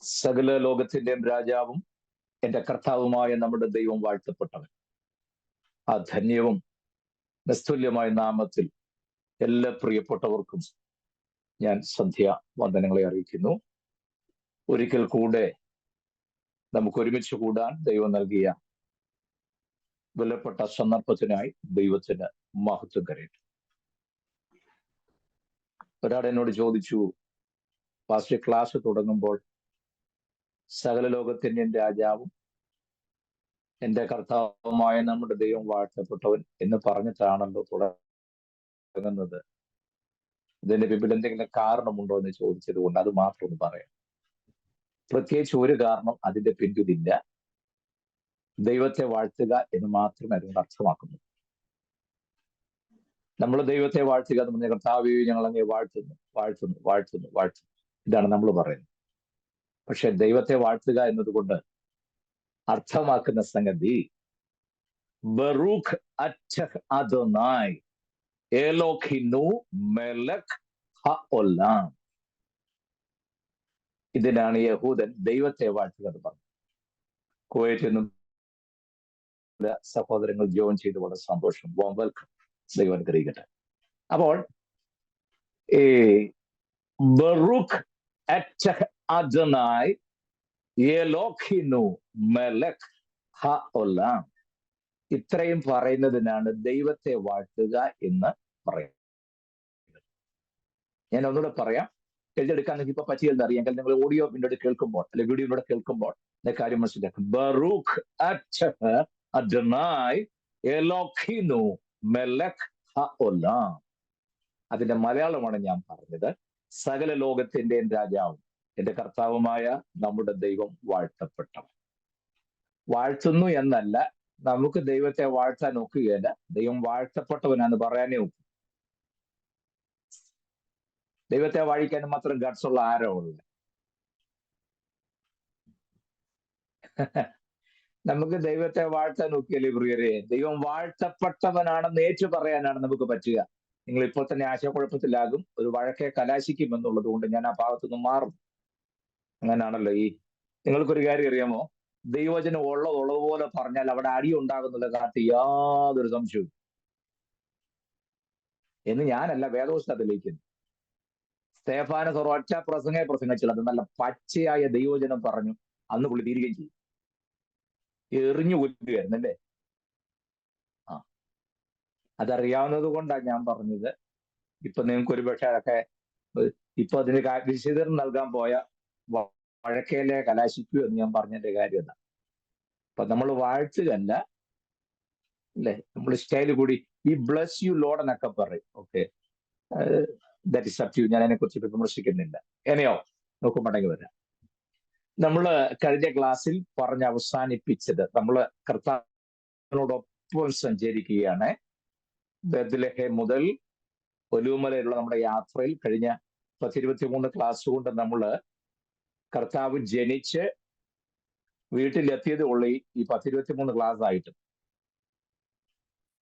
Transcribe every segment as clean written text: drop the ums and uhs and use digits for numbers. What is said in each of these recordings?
സകല ലോകത്തിന്റെയും രാജാവും എന്റെ കർത്താവുമായ നമ്മുടെ ദൈവം വാഴ്ത്തപ്പെട്ടവൻ. ആ ധന്യവും നിസ്തുല്യമായ നാമത്തിൽ എല്ലാ പ്രിയപ്പെട്ടവർക്കും ഞാൻ സന്ധ്യ വന്ദനങ്ങളെ അറിയിക്കുന്നു. ഒരിക്കൽ കൂടെ നമുക്ക് ഒരുമിച്ച് കൂടാൻ ദൈവം നൽകിയ വിലപ്പെട്ട സന്ദർഭത്തിനായി ദൈവത്തിന് മഹത്വം കരയട്ടെ. ഒരാൾ എന്നോട് ചോദിച്ചു, പാസ്റ്റർ ക്ലാസ് തുടങ്ങുമ്പോൾ സകല ലോകത്തിന്റെയും രാജാവും എന്റെ കർത്താവുമായ നമ്മുടെ ദൈവം വാഴ്ത്തപ്പെട്ടവൻ എന്ന് പറഞ്ഞിട്ടാണല്ലോ തുടങ്ങുന്നത്. ഇതിന്റെ പിന്നിൽ എന്തെങ്കിലും കാരണമുണ്ടോ എന്ന് ചോദിച്ചത് കൊണ്ട് അത് മാത്രം ഒന്ന് പറയാം. പ്രത്യേകിച്ച് ഒരു കാരണം അതിന്റെ പിന്നിലില്ല. ദൈവത്തെ വാഴ്ത്തുക എന്ന് മാത്രമേ അതുകൊണ്ട് അർത്ഥമാക്കുന്നു. നമ്മൾ ദൈവത്തെ വാഴ്ത്തുക എന്ന് പറഞ്ഞ കർത്താവേ ഞങ്ങൾ അങ്ങേ വാഴ്ത്തുന്നു വാഴ്ത്തുന്നു വാഴ്ത്തുന്നു വാഴ്ത്തുന്നു, ഇതാണ് നമ്മൾ പറയുന്നത്. പക്ഷെ ദൈവത്തെ വാഴ്ത്തുക എന്നതുകൊണ്ട് അർത്ഥമാക്കുന്ന സംഗതി ബറൂഖ് അറ്റഹ് അദോനായ് എലോഹിനു മെലക് ഹഒലാം. ഇതിനാണ് യഹൂദൻ ദൈവത്തെ വാഴ്ത്തുക എന്ന് പറഞ്ഞത്. കുവൈറ്റിൽ നിന്നും സഹോദരങ്ങൾ ജോയിൻ ചെയ്ത് വളരെ സന്തോഷം. Warm welcome. ദൈവം അനുഗ്രഹിക്കട്ടെ. അപ്പോൾ ഈ ബറൂഖ് അറ്റഹ് അദോനായ് എലോഹിനു മെലക് ഹഒലാം, ഇത്രയും പറയുന്നതിനാണ് ദൈവത്തെ വാഴ്ത്തുക എന്ന് പറയുന്നത്. ഞാൻ ഒന്നുകൂടെ പറയാം, എഴുതിയെടുക്കാൻ നിങ്ങൾക്ക് ഇപ്പൊ പറ്റിയെന്ന് അറിയാമെങ്കിൽ നിങ്ങൾ ഓഡിയോ പിന്നീട് കേൾക്കുമ്പോൾ അല്ലെങ്കിൽ വീഡിയോയിലൂടെ കേൾക്കുമ്പോൾ കാര്യം മനസ്സിലാക്കും. ബറൂഖ് അറ്റഹ് അദോനായ് എലോഹിനു മെലക് ഹഒലാം. അതിന്റെ മലയാളമാണ് ഞാൻ പറഞ്ഞത്. സകല ലോകത്തിന്റെയും രാജാവും എന്റെ കർത്താവുമായ നമ്മുടെ ദൈവം വാഴ്ത്തപ്പെട്ടവൻ. വാഴ്ത്തുന്നു എന്നല്ല, നമുക്ക് ദൈവത്തെ വാഴ്ത്താൻ ഒക്കുകയില്ല. ദൈവം വാഴ്ത്തപ്പെട്ടവനാന്ന് പറയാനേ ഒക്കും. ദൈവത്തെ വാഴിക്കാൻ മാത്രം ഗട്സ് ഉള്ള ആരോ ഉള്ള. നമുക്ക് ദൈവത്തെ വാഴ്ത്താൻ ഒക്കിയല്ലേ പ്രിയരെ? ദൈവം വാഴ്ത്തപ്പെട്ടവനാണെന്ന് ഏറ്റു പറയാനാണ് നമുക്ക് പറ്റുക. നിങ്ങൾ ഇപ്പോൾ തന്നെ ആശയക്കുഴപ്പത്തിലാകും, ഒരു വഴക്കെ കലാശിക്കും എന്നുള്ളത് കൊണ്ട് ഞാൻ ആ ഭാഗത്തുനിന്ന് മാറും. അങ്ങനാണല്ലോ. നിങ്ങൾക്കൊരു കാര്യം അറിയാമോ? ദൈവവചനം ഉള്ളതുപോലെ പറഞ്ഞാൽ അവിടെ അടി ഉണ്ടാകുന്നുള്ള കാര്യത്തിൽ യാതൊരു സംശയവും എന്ന് ഞാനല്ല, വേദപുസ്തകം തെളിയിക്കുന്നു. സ്തേഫാനോസ് ഒരൊറ്റ പ്രസംഗിച്ചത് അത് നല്ല പച്ചയായ ദൈവവചനം പറഞ്ഞു. അന്ന് പുള്ളി തീരുകയും ചെയ്യും. എറിഞ്ഞു കൊല്ലുകയായിരുന്നു അല്ലേ? അതറിയാവുന്നത് കൊണ്ടാണ് ഞാൻ പറഞ്ഞത്. ഇപ്പൊ നിങ്ങൾക്ക് ഒരു പക്ഷേ അതൊക്കെ ഇപ്പൊ അതിന് വിശദീകരണം നൽകാൻ പോയ വഴക്കേലെ കലാശിക്കൂ എന്ന് ഞാൻ പറഞ്ഞതിന്റെ കാര്യം എന്താ? അപ്പൊ നമ്മൾ വാഴ്ത്തുകയല്ല അല്ലെ, നമ്മൾ സ്റ്റൈല് കൂടി ഈ ബ്ലസ് യു ലോഡ് എന്നൊക്കെ പറയും. Okay, that is up to you. ഞാൻ അതിനെ കുറിച്ച് വിമർശിക്കുന്നില്ല. എനെയോ നമുക്ക് മടങ്ങി വരാം. നമ്മള് കഴിഞ്ഞ ക്ലാസ്സിൽ പറഞ്ഞ് അവസാനിപ്പിച്ചത്, നമ്മള് കർത്താവിനോടൊപ്പം സഞ്ചരിക്കുകയാണ്. ബെത്ലഹേം മുതൽ ഒലൂമലയിലുള്ള നമ്മുടെ യാത്രയിൽ കഴിഞ്ഞ 10-23 ക്ലാസ് കൊണ്ട് നമ്മള് കർത്താവ് ജനിച്ച് വീട്ടിലെത്തിയത് ഉള്ള ഈ 10-23 ക്ലാസ് ആയിട്ട്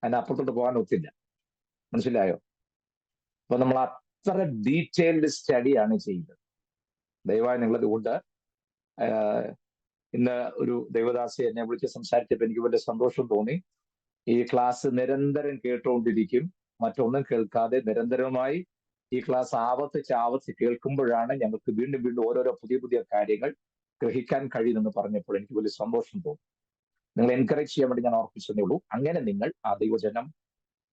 അതിനപ്പുറത്തോട്ട് പോകാൻ ഒത്തില്ല. മനസ്സിലായോ? അപ്പൊ നമ്മൾ അത്ര ഡീറ്റെയിൽഡ് സ്റ്റഡിയാണ് ചെയ്യുന്നത്. ദയവായി നിങ്ങളത് കൊണ്ട് ഇന്ന് ഒരു ദൈവദാസി എന്നെ വിളിച്ച് സംസാരിച്ചപ്പോൾ എനിക്ക് വലിയ സന്തോഷം തോന്നി. ഈ ക്ലാസ് നിരന്തരം കേട്ടുകൊണ്ടിരിക്കും. മറ്റൊന്നും കേൾക്കാതെ നിരന്തരമായി ഈ ക്ലാസ് ആവർത്തിച്ച് കേൾക്കുമ്പോഴാണ് ഞങ്ങൾക്ക് വീണ്ടും വീണ്ടും ഓരോരോ പുതിയ കാര്യങ്ങൾ ഗ്രഹിക്കാൻ കഴിയുമെന്ന് പറഞ്ഞപ്പോൾ എനിക്ക് വലിയ സന്തോഷം തോന്നി. നിങ്ങൾ എൻകറേജ് ചെയ്യാൻ വേണ്ടി ഞാൻ ഓർപ്പിച്ചതേ ഉള്ളൂ. അങ്ങനെ നിങ്ങൾ ആ ദൈവജനം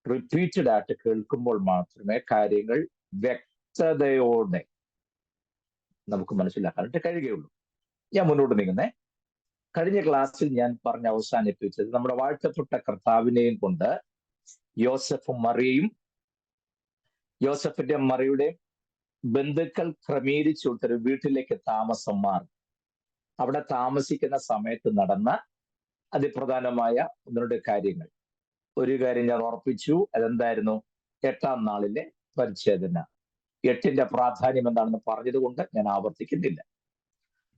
റിപ്പീറ്റഡ് ആയിട്ട് കേൾക്കുമ്പോൾ മാത്രമേ കാര്യങ്ങൾ വ്യക്തതയോടെ നമുക്ക് മനസ്സിലാക്കാനായിട്ട് കഴിയുകയുള്ളൂ. ഞാൻ മുന്നോട്ട് നീങ്ങുന്നേ. കഴിഞ്ഞ ക്ലാസ്സിൽ ഞാൻ പറഞ്ഞ് അവസാനിപ്പിച്ചത് നമ്മുടെ വാഴ്ത്തപ്പെട്ട കർത്താവിനെയും കൊണ്ട് യോസഫും മറിയയും യോസഫിന്റെ മറിയുടെയും ബന്ധുക്കൾ ക്രമീകരിച്ചു കൊടുത്തൊരു വീട്ടിലേക്ക് താമസം മാറി. അവിടെ താമസിക്കുന്ന സമയത്ത് നടന്ന അതിപ്രധാനമായ 1-2 കാര്യങ്ങൾ. ഒരു കാര്യം ഞാൻ ഓർപ്പിച്ചു. അതെന്തായിരുന്നു? 8-ാം നാളിലെ പരിച്ഛേദന. 8ന്റെ പ്രാധാന്യം എന്താണെന്ന് പറഞ്ഞത് കൊണ്ട് ഞാൻ ആവർത്തിക്കുന്നില്ല.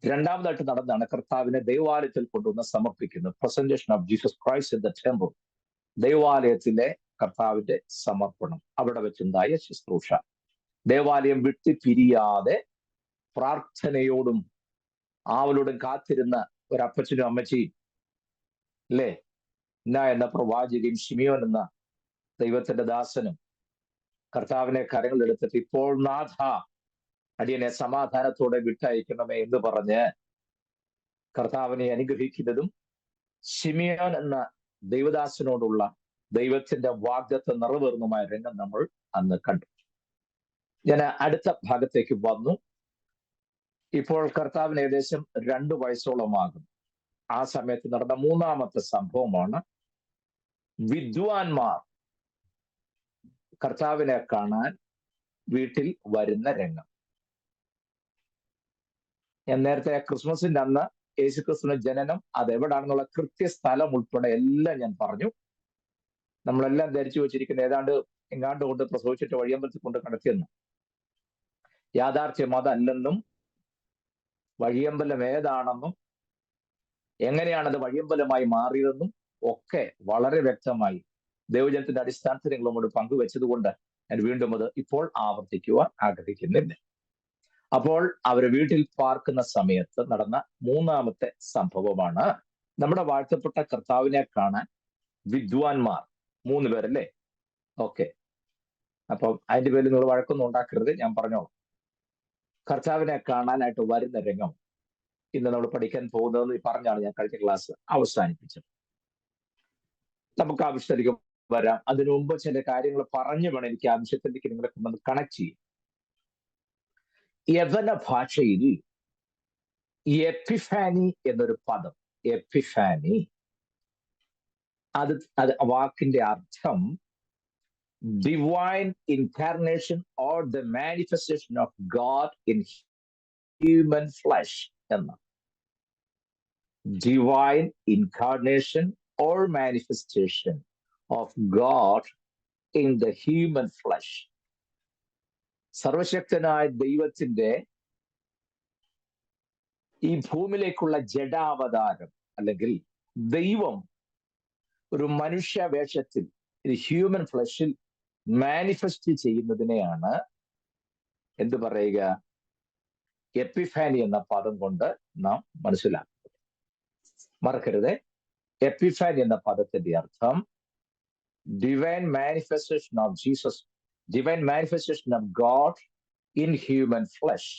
രണ്ടാമതായിട്ട് നടന്നാണ് കർത്താവിനെ ദൈവാലയത്തിൽ കൊണ്ടുവന്ന് സമർപ്പിക്കുന്നത്. Presentation of Jesus Christ in the temple. ദൈവാലയത്തിലെ കർത്താവിന്റെ സമർപ്പണം, അവിടെ വെച്ചുണ്ടായ ശുശ്രൂഷ. ദേവാലയം വിട്ടു പിരിയാതെ പ്രാർത്ഥനയോടും ആവലോടും കാത്തിരുന്ന ഒരപ്പച്ചനും അമ്മച്ചിയും അല്ലേ, ഇന്ന എന്ന പ്രവാചകയും ശിമിയോൻ എന്ന ദൈവത്തിന്റെ ദാസനും കർത്താവിനെ കരങ്ങളെടുത്തിട്ട് ഇപ്പോൾ നാഥ അടിയനെ സമാധാനത്തോടെ വിട്ടയക്കണമേ എന്ന് പറഞ്ഞ് കർത്താവിനെ അനുഗ്രഹിക്കുന്നതും ശിമിയോൻ എന്ന ദൈവദാസനോടുള്ള ദൈവത്തിന്റെ വാഗ്ദത്തം നിറവേറുന്നതുമായ രംഗം നമ്മൾ അന്ന് കണ്ടു. ഞാൻ അടുത്ത ഭാഗത്തേക്ക് വന്നു. ഇപ്പോൾ കർത്താവിന് ഏകദേശം 2 വയസ്സോളമാകും. ആ സമയത്ത് നടന്ന മൂന്നാമത്തെ സംഭവമാണ് വിദ്വാൻമാർ കർത്താവിനെ കാണാൻ വീട്ടിൽ വരുന്ന രംഗം. ഞാൻ നേരത്തെ ക്രിസ്മസിന്റെ അന്ന് യേശുക്രിസ്തുവിന്റെ ജനനം അതെവിടാണെന്നുള്ള കൃത്യസ്ഥലം ഉൾപ്പെടെ എല്ലാം ഞാൻ പറഞ്ഞു. നമ്മളെല്ലാം ധരിച്ചു വെച്ചിരിക്കുന്ന എങ്ങാണ്ട് കൊണ്ട് പ്രസവിച്ചിട്ട് വഴിയമ്പലത്തിൽ കൊണ്ട് കടത്തിയെന്ന്. യാഥാർത്ഥ്യം അതല്ലെന്നും വഴിയമ്പലം ഏതാണെന്നും എങ്ങനെയാണത് വഴിയമ്പലമായി മാറിയതെന്നും ഒക്കെ വളരെ വ്യക്തമായി ദൈവജനത്തിന്റെ അടിസ്ഥാനത്തിൽ നിങ്ങളോട് പങ്കുവെച്ചതുകൊണ്ട് ഞാൻ വീണ്ടും അത് ഇപ്പോൾ ആവർത്തിക്കുവാൻ ആഗ്രഹിക്കുന്നില്ല. അപ്പോൾ അവർ വീട്ടിൽ പാർക്കുന്ന സമയത്ത് നടന്ന മൂന്നാമത്തെ സംഭവമാണ് നമ്മുടെ വാഴ്ത്തപ്പെട്ട കർത്താവിനെ കാണാൻ വിദ്വാൻമാർ 3 പേരല്ലേ. ഓക്കെ, അപ്പം അതിന്റെ പേരിൽ നിങ്ങൾ വഴക്കൊന്നും ഉണ്ടാക്കരുത്, ഞാൻ പറഞ്ഞോളാം. കർത്താവിനെ കാണാനായിട്ട് വരുന്ന രംഗം ഇന്ന് നമ്മൾ പഠിക്കാൻ പോകുന്നതെന്ന് പറഞ്ഞാണ് ഞാൻ കഴിഞ്ഞ ക്ലാസ് അവസാനിപ്പിച്ചത്. നമുക്ക് ആവശ്യത്തിലേക്ക് വരാം. അതിനു മുമ്പ് ചില കാര്യങ്ങൾ പറഞ്ഞു വേണം എനിക്ക് ആവശ്യത്തിലേക്ക് നിങ്ങളെ കൊണ്ടൊന്ന് കണക്ട് ചെയ്യും. യവന ഭാഷയിൽ എപ്പിഫാനി എന്നൊരു പദം, എപ്പിഫാനി, അത് വാക്കിന്റെ അർത്ഥം divine incarnation or the manifestation of God in human flesh എന്ന. Divine incarnation or manifestation of God in the human flesh. സർവശക്തനായ ദൈവത്തിന്റെ ഈ ഭൂമിയിലേക്കുള്ള ജഡാവതാരം, അല്ലെങ്കിൽ ദൈവം ഒരു മനുഷ്യ വേഷത്തിൽ ഹ്യൂമൻ ഫ്ലഷിൽ മാനിഫെസ്റ്റ് ചെയ്യുന്നതിനെയാണ് എന്ത് പറയുക, എപ്പിഫാനി എന്ന പദം കൊണ്ട് നാം മനസ്സിലാക്കുന്നത്. മറക്കരുത്, എപ്പിഫാനി എന്ന പദത്തിന്റെ അർത്ഥം divine manifestation of Jesus, divine manifestation of God in human flesh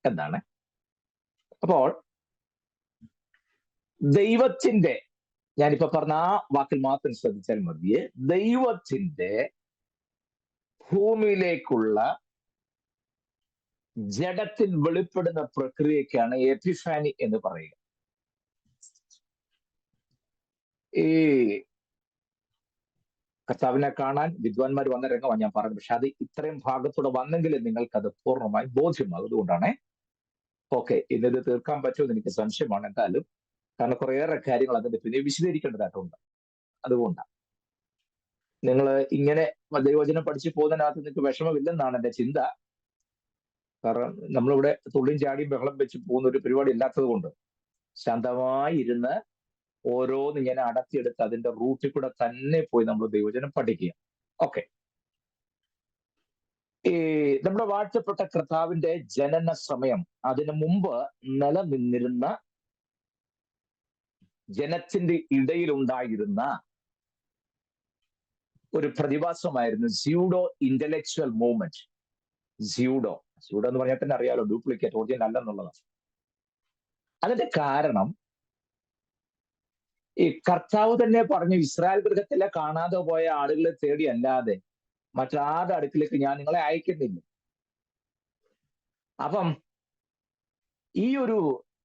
എന്നാണ്. അപ്പോൾ ദൈവത്തിന്റെ, ഞാനിപ്പോ പറഞ്ഞ ആ വാക്കിൽ മാത്രം ശ്രദ്ധിച്ചാൽ മതിയെ, ദൈവത്തിന്റെ ഭൂമിയിലേക്കുള്ള ജഡത്തിൽ വെളിപ്പെടുന്ന പ്രക്രിയക്കാണ് എപ്പിഫാനി എന്ന് പറയുക. ഈ കർത്താവിനെ കാണാൻ വിദ്വാൻമാർ വന്ന രംഗമാണ് ഞാൻ പറഞ്ഞത്. പക്ഷെ അത് ഇത്രയും ഭാഗത്തൂടെ വന്നെങ്കിൽ നിങ്ങൾക്ക് അത് പൂർണ്ണമായി ബോധ്യമാകും. അതുകൊണ്ടാണ് ഓക്കെ, ഇന്നത് തീർക്കാൻ പറ്റുമെന്ന് എനിക്ക് സംശയമാണ്. എന്തായാലും കാരണം കുറേയേറെ കാര്യങ്ങൾ അതിന്റെ പിന്നെ വിശദീകരിക്കേണ്ടതായിട്ടുണ്ട്. അതുകൊണ്ടാണ് നിങ്ങൾ ഇങ്ങനെ ദൈവവചനം പഠിച്ചു പോകുന്നതിനകത്ത് നിങ്ങൾക്ക് വിഷമമില്ലെന്നാണ് എന്റെ ചിന്ത. കാരണം നമ്മളിവിടെ തുള്ളിയും ചാടിയും ബഹളം വെച്ച് പോകുന്ന ഒരു പരിപാടി ഇല്ലാത്തത് കൊണ്ട് ശാന്തമായി ഇരുന്ന് ഓരോന്ന് ഇങ്ങനെ അടത്തിയെടുത്ത് അതിന്റെ റൂട്ടിൽ കൂടെ തന്നെ പോയി നമ്മൾ ദൈവവചനം പഠിക്കുക. ഓക്കെ, ഈ നമ്മുടെ വാഴ്ത്തപ്പെട്ട കർത്താവിന്റെ ജനന സമയം, അതിനു മുമ്പ് നിലനിന്നിരുന്ന ജനത്തിന്റെ ഇടയിലുണ്ടായിരുന്ന ഒരു പ്രതിഭാസമായിരുന്നു സ്യൂഡോ ഇന്റലക്ച്വൽ മൂവ്മെന്റ്. സ്യൂഡോ എന്ന് പറഞ്ഞാൽ തന്നെ അറിയാലോ, ഡ്യൂപ്ലിക്കേറ്റ്, ഒറിജിനൽ അല്ലെന്നുള്ളതാണ്. അതിന്റെ കാരണം ഈ കർത്താവ് തന്നെ പറഞ്ഞു, ഇസ്രായേൽ ഗൃഹത്തിലെ കാണാതെ പോയ ആളുകളെ തേടി അല്ലാതെ മറ്റാരുടെ അടുക്കിലേക്ക് ഞാൻ നിങ്ങളെ അയക്കുന്നില്ല. അപ്പം ഈ ഒരു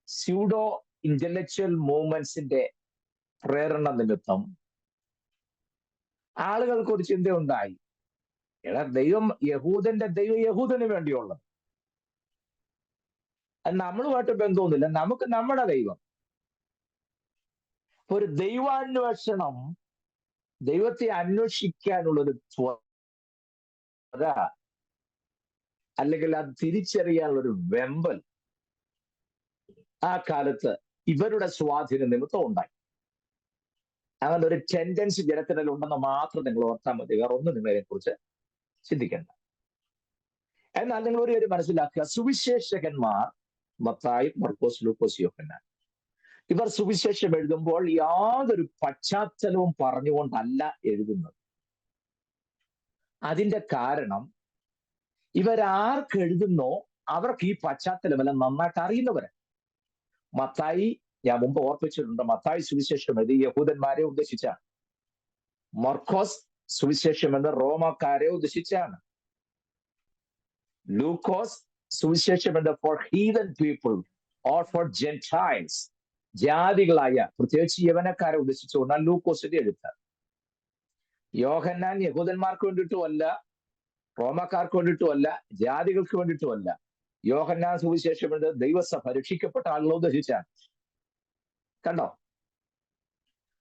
സ്യൂഡോ ഇന്റലക്ച്വൽ മൂവ്മെന്റ്സിന്റെ പ്രേരണ നിമിത്തം ആളുകൾക്ക് ഒരു ചിന്തയുണ്ടായി, എടാ ദൈവം യഹൂദന്റെ ദൈവം യഹൂദന് വേണ്ടിയുള്ളത്, അത് നമ്മളുമായിട്ട് ബന്ധമൊന്നുമില്ല, നമുക്ക് നമ്മുടെ ദൈവം. ഒരു ദൈവാന്വേഷണം, ദൈവത്തെ അന്വേഷിക്കാനുള്ളൊരു ത്വര, അല്ലെങ്കിൽ അത് തിരിച്ചറിയാനുള്ളൊരു വെമ്പൽ ആ കാലത്ത് ഇവരുടെ സ്വാധീന നിമിത്തം ഉണ്ടായി. അങ്ങനെ ഒരു ടെൻഡൻസി ജനത്തിനിൽ ഉണ്ടെന്ന് മാത്രം നിങ്ങൾ ഓർത്താൽ മതി, വേറെ ഒന്നും നിങ്ങൾ അതിനെക്കുറിച്ച് ചിന്തിക്കേണ്ട. എന്നാൽ നിങ്ങൾ ഒരു കാര്യം മനസ്സിലാക്കുക, സുവിശേഷകന്മാർ മത്തായി, മർക്കോസ്, ലൂക്കോസ്, യോഹന്നാൻ. ഇവർ സുവിശേഷം എഴുതുമ്പോൾ യാതൊരു പശ്ചാത്തലവും പറഞ്ഞുകൊണ്ടല്ല എഴുതുന്നത്. അതിന്റെ കാരണം ഇവരാർക്ക് എഴുതുന്നോ അവർക്ക് ഈ പശ്ചാത്തലമെല്ലാം നന്നായിട്ട് അറിയുന്നവര്. മത്തായി, ഞാൻ മുമ്പ് ഓർപ്പിച്ചിട്ടുണ്ട്, മത്തായി സുവിശേഷം എഴുതി യഹൂദന്മാരെ ഉദ്ദേശിച്ചാണ്. മർക്കോസ് സുവിശേഷം എന്ന് റോമക്കാരെ ഉദ്ദേശിച്ചാണ്. ലൂക്കോസ് സുവിശേഷം എന്ന് for heathen people or for gentiles, ജാതികളായ പ്രത്യേകിച്ച് യവനക്കാരെ ഉദ്ദേശിച്ചുകൊണ്ടാണ് ലൂക്കോസിന്റെ എഴുത്ത്. യോഹന്നാൻ യഹൂദന്മാർക്ക് വേണ്ടിയിട്ടുമല്ല, റോമക്കാർക്ക് വേണ്ടിയിട്ടുമല്ല, ജാതികൾക്ക് വേണ്ടിയിട്ടുമല്ല. യോഹന്നാൻ സുവിശേഷം എന്ന് ദൈവസഭ രക്ഷിക്കപ്പെട്ട ആളുകളെ ഉദ്ദേശിച്ചാണ്. കണ്ടോ?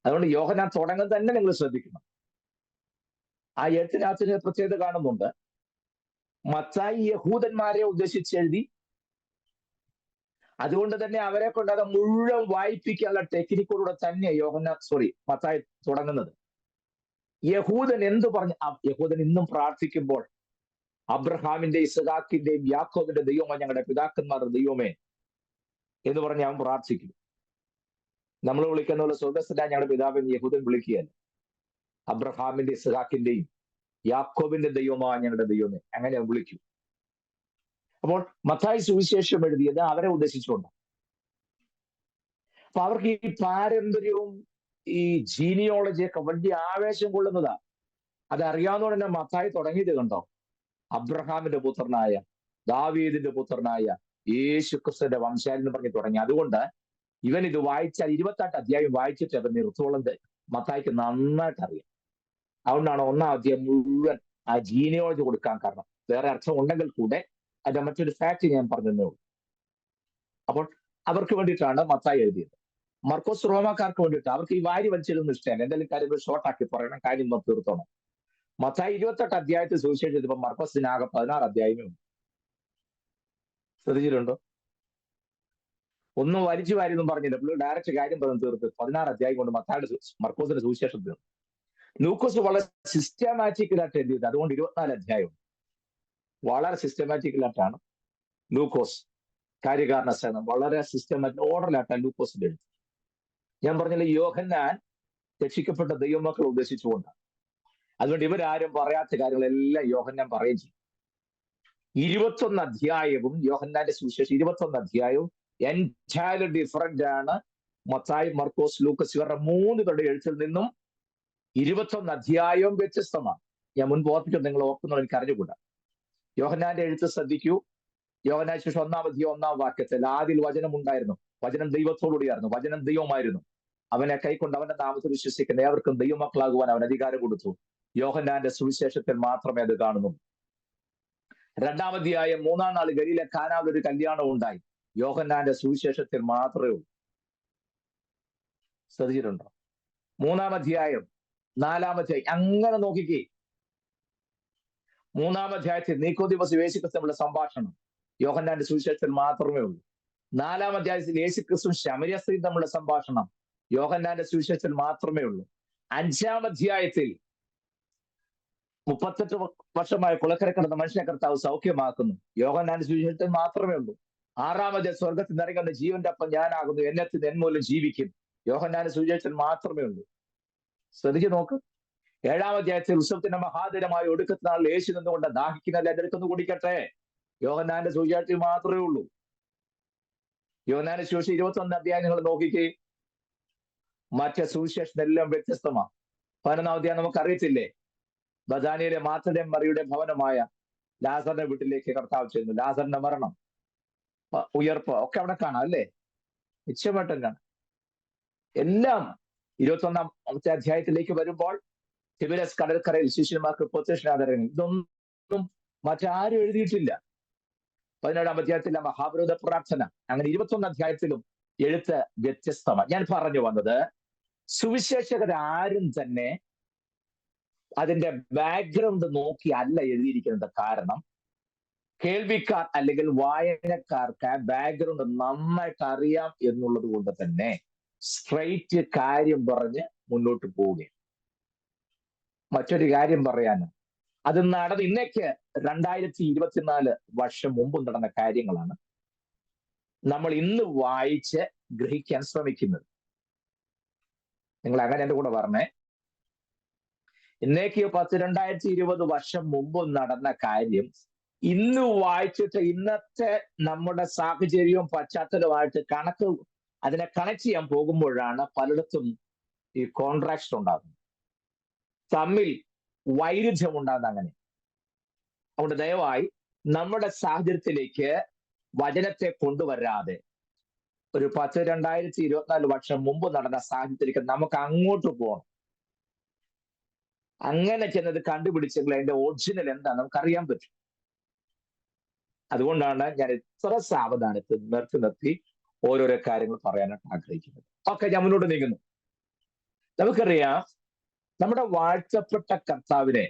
അതുകൊണ്ട് യോഹന്നാൻ തുടങ്ങുന്നത് തന്നെ നിങ്ങൾ ശ്രദ്ധിക്കണം. ആ എഴുത്തിനകത്തിന് പ്രത്യേകത കാണുന്നുണ്ട്. മത്തായി യഹൂദന്മാരെ ഉദ്ദേശിച്ചെഴുതി, അതുകൊണ്ട് തന്നെ അവരെ കൊണ്ട് അത് മുഴുവൻ വായിപ്പിക്കാനുള്ള ടെക്നിക്കോടുകൂടെ തന്നെ മത്തായി തുടങ്ങുന്നത്. യഹൂദൻ എന്തു പറഞ്ഞു? യഹൂദൻ ഇന്നും പ്രാർത്ഥിക്കുമ്പോൾ അബ്രഹാമിന്റെ, ഇസഹാക്കിന്റെയും യാക്കോബിന്റെ ദൈവമേ, ഞങ്ങളുടെ പിതാക്കന്മാരുടെ ദൈവമേ എന്ന് പറഞ്ഞ് അവൻ പ്രാർത്ഥിക്കും. നമ്മൾ വിളിക്കുന്ന പോലെ സ്വർഗസ്ഥനായ ഞങ്ങളുടെ പിതാവിനെ യഹൂദൻ വിളിക്കുകയല്ല. അബ്രഹാമിന്റെ, ഇസഹാക്കിന്റെയും യാക്കോബിന്റെ ദൈവമായ ഞങ്ങളുടെ ദൈവമേ അങ്ങനെ വിളിക്കും. അപ്പോൾ മത്തായി സുവിശേഷം എഴുതിയത് അവരെ ഉദ്ദേശിച്ചുകൊണ്ട്. അപ്പൊ അവർക്ക് ഈ പാരമ്പര്യവും ഈ ജീനിയോളജിയൊക്കെ വലിയ ആവേശം കൊള്ളുന്നതാ. അത് അറിയാവുന്നതുകൊണ്ട് തന്നെ മത്തായി തുടങ്ങിയത് കണ്ടോ, അബ്രഹാമിന്റെ പുത്രനായ, ദാവീദിന്റെ പുത്രനായ യേശു ക്രിസ്തുവിന്റെ വംശാവലി എന്ന് പറഞ്ഞ് തുടങ്ങി. അതുകൊണ്ട് ഇവൻ ഇത് വായിച്ചാൽ 28 അധ്യായം വായിച്ചിട്ട് അവൻ നിർത്തോളം മത്തായിക്ക് നന്നായിട്ട് അറിയാം. അതുകൊണ്ടാണ് 1-ാം അധ്യായം മുഴുവൻ ആ ജീനിയോളജി കൊടുക്കാൻ കാരണം. വേറെ അർത്ഥം ഉണ്ടെങ്കിൽ കൂടെ അതിന്റെ മറ്റൊരു ഫാക്ട് ഞാൻ പറഞ്ഞതേ ഉള്ളൂ. അപ്പോൾ അവർക്ക് വേണ്ടിയിട്ടാണ് മത്തായി എഴുതിയത്. മർക്കോസ് റോമാക്കാർക്ക് വേണ്ടിയിട്ട്, അവർക്ക് ഈ വാരി വലിച്ചിരുന്ന ഇഷ്ടമല്ല. എന്തെങ്കിലും കാര്യങ്ങൾ ഷോർട്ടാക്കി പറയണം, കാര്യം തീർത്തോണം. മത്തായി 28 അധ്യായത്തിൽ സുവിശേഷം എഴുതിയപ്പോൾ മർക്കോസിനാകെ 16 അധ്യായമേ ഉണ്ട്. ശ്രദ്ധിച്ചിട്ടുണ്ടോ? ഒന്നും വലിച്ചു വാരിയൊന്നും പറഞ്ഞില്ല, പുള്ളി ഡയറക്റ്റ് കാര്യം പറഞ്ഞു തീർത്ത് 16 അധ്യായം കൊണ്ട് മർക്കോസിന്റെ സുവിശേഷം തീർന്നു. ലൂക്കോസ് വളരെ സിസ്റ്റമാറ്റിക്കലായിട്ട് എഴുതിയത്, അതുകൊണ്ട് 24 അധ്യായം. വളരെ സിസ്റ്റമാറ്റിക്കലായിട്ടാണ് ലൂക്കോസ് കാര്യകാരണ സേനം വളരെ സിസ്റ്റമാറ്റിക് ഓർഡറിലായിട്ടാണ് ലൂക്കോസിന്റെ എഴുത്ത്. ഞാൻ പറഞ്ഞില്ല, യോഹന്നാൻ രക്ഷിക്കപ്പെട്ട ദൈവമക്കളെ ഉദ്ദേശിച്ചുകൊണ്ടാണ്. അതുകൊണ്ട് ഇവരാരും പറയാത്ത കാര്യങ്ങളെല്ലാം യോഹന്നാൻ പറയുകയും ചെയ്യും. 21 അധ്യായവും യോഹന്നാന്റെ സുവിശേഷം 21 അധ്യായവും എൻറ്റയർലി ഡിഫറന്റ് ആണ്. മത്തായി, മർക്കോസ്, ലൂക്കോസ് ഇവരുടെ 3 പേരുടെ എഴുത്തിൽ നിന്നും 21 അധ്യായവും വ്യത്യസ്തമാണ്. ഞാൻ മുൻപ് ഓർപ്പിച്ചത് നിങ്ങൾ ഓർക്കുന്നത് എനിക്ക് അറിഞ്ഞുകൂടാ. യോഹന്നാന്റെ എഴുത്ത് ശ്രദ്ധിക്കൂ. യോഹന്നാൻ ശേഷം 1-ാം അധ്യായം 1-ാം വാക്യത്തിൽ ആദിയിൽ വചനം ഉണ്ടായിരുന്നു, വചനം ദൈവത്തോടുകൂടിയായിരുന്നു, വചനം ദൈവമായിരുന്നു, അവനെ കൈക്കൊണ്ട് അവന്റെ നാമത്തിൽ വിശ്വസിക്കുന്ന ഏവർക്കും ദൈവമക്കളാകുവാൻ അവൻ അധികാരം കൊടുത്തു. യോഹന്നാന്റെ സുവിശേഷത്തിൽ മാത്രമേ അത് കാണുന്നു. 2-ാം അധ്യായം 3-ാം നാൾ ഗലീലെ കാനാവിൽ ഒരു കല്യാണം ഉണ്ടായി. യോഹന്നാന്റെ സുവിശേഷത്തിൽ മാത്രമേ ഉള്ളൂ. ശ്രദ്ധിച്ചിട്ടുണ്ടോ? 3-ാം അധ്യായം 4-ാം അധ്യായം അങ്ങനെ നോക്കിക്കേ. 3-ാം അധ്യായത്തിൽ നീക്കോദിമോസ് യേശുക്രിസ്തുവിന്റെ സംഭാഷണം യോഹന്നാന്റെ സുവിശേഷത്തിൽ മാത്രമേ ഉള്ളൂ. 4-ാം അധ്യായത്തിൽ യേശുക്രിസ്തു ശമരിയ സ്ത്രീ തമ്മിലുള്ള സംഭാഷണം യോഹന്നാന്റെ സുവിശേഷത്തിൽ മാത്രമേ ഉള്ളൂ. 5-ാം അധ്യായത്തിൽ 38 വർഷമായി കുളക്കര കിടന്ന മനുഷ്യനെ കർത്താവ് സൗഖ്യമാക്കുന്നു, യോഹന്നാന്റെ സുവിശേഷത്തിൽ മാത്രമേ ഉള്ളൂ. 6-ാം അധ്യായം സ്വർഗത്തിൽ നിറങ്ങുന്ന ജീവന്റെ അപ്പം ഞാനാകുന്നു, എന്നെ തിന്ന് എൻ മൂലം ജീവിക്കും, യോഹന്നാന്റെ സുവിശേഷത്തിൽ മാത്രമേ ഉള്ളൂ. ശ്രദ്ധിച്ചു നോക്ക്. 7-ാം അധ്യായത്തിൽ ഉത്സവത്തിന്റെ മഹാദിനമായ ഒടുക്കത്തിനാൾ യേശു നിന്നുകൊണ്ട് ദാഹിക്കുന്നല്ല എന്റെ അടുത്തൊന്ന് കുടിക്കട്ടെ, യോഹന്നാന്റെ സുവിശേഷത്തിൽ മാത്രമേ ഉള്ളൂ. യോഹന്നാന്റെ സുവിശേഷം 21 അധ്യായം നിങ്ങൾ നോക്കിക്കേ. മറ്റേ സുവിശേഷത്തിനെല്ലാം വ്യത്യസ്തമാണ്. 11-ാം അധ്യായം നമുക്കറിയത്തില്ലേ, ബഥാനിയിലെ മാർത്തയുടെയും മറിയുടെ ഭവനമായ ലാസറിന്റെ വീട്ടിലേക്ക് കർത്താവ് ചെന്നു. ലാസറിന്റെ മരണം, ഉയർപ്പ് ഒക്കെ അവിടെ കാണാം അല്ലേ? നിശ്ചയമായിട്ടും കാണാം. എല്ലാം 21-ാമത്തെ അധ്യായത്തിലേക്ക് വരുമ്പോൾ തിബിരസ് കടൽക്കരയിൽ ശിഷ്യന്മാർക്ക് പ്രത്യക്ഷനാദരങ്ങൾ, ഇതൊന്നും മറ്റാരും എഴുതിയിട്ടില്ല. 17-ാം അധ്യായത്തിലെ മഹാപുരോധ പ്രാർത്ഥന, അങ്ങനെ 21 അധ്യായത്തിലും എഴുത്ത് വ്യത്യസ്തമാണ്. ഞാൻ പറഞ്ഞു വന്നത്, സുവിശേഷകരാരും തന്നെ അതിന്റെ ബാക്ക്ഗ്രൗണ്ട് നോക്കി അല്ല എഴുതിയിരിക്കുന്നത്. കാരണം കേൾവിക്കാർ അല്ലെങ്കിൽ വായനക്കാർക്ക് ആ ബാക്ക്ഗ്രൗണ്ട് നന്നായിട്ട് അറിയാം എന്നുള്ളത് കൊണ്ട് തന്നെ സ്ട്രെയിറ്റ് കാര്യം പറഞ്ഞ് മുന്നോട്ട് പോവുകയാണ്. മറ്റൊരു കാര്യം പറയാന്, അത് ഇന്നേക്ക് 2024 വർഷം മുമ്പ് നടന്ന കാര്യങ്ങളാണ്. നമ്മൾ ഇന്ന് വായിച്ച് ഗ്രഹിക്കാൻ ശ്രമിക്കുന്നത്. നിങ്ങൾ അങ്ങനെ എൻ്റെ കൂടെ പറഞ്ഞേ. ഇന്നേക്ക് 2020 വർഷം മുമ്പ് നടന്ന കാര്യം ഇന്ന് വായിച്ചിട്ട് ഇന്നത്തെ നമ്മുടെ സാഹചര്യവും പശ്ചാത്തലവുമായിട്ട് അതിനെ കണക്ട് ചെയ്യാൻ പോകുമ്പോഴാണ് പലയിടത്തും ഈ കോൺട്രാക്ഷൻ ഉണ്ടാകുന്നത്, തമ്മിൽ വൈരുദ്ധ്യം ഉണ്ടാകുന്നത്. അങ്ങനെ അതുകൊണ്ട് ദയവായി നമ്മുടെ സാഹചര്യത്തിലേക്ക് വചനത്തെ കൊണ്ടുവരാതെ ഒരു 2024 വർഷം മുമ്പ് നടന്ന സാഹചര്യത്തിലേക്ക് നമുക്ക് അങ്ങോട്ട് പോകണം. അങ്ങനെ ചെന്നത് കണ്ടുപിടിച്ചെങ്കിൽ അതിന്റെ ഒറിജിനൽ എന്താ നമുക്കറിയാൻ പറ്റും. അതുകൊണ്ടാണ് ഞാൻ ഇത്ര സാവധാനത്തിൽ നിർത്തി ഓരോരോ കാര്യങ്ങൾ പറയാനായിട്ട് ആഗ്രഹിക്കുന്നത്. ഓക്കെ, ഞാൻ മുന്നോട്ട് നീങ്ങുന്നു. നമുക്കറിയാം, നമ്മുടെ വാഴ്ത്തപ്പെട്ട കർത്താവിനെ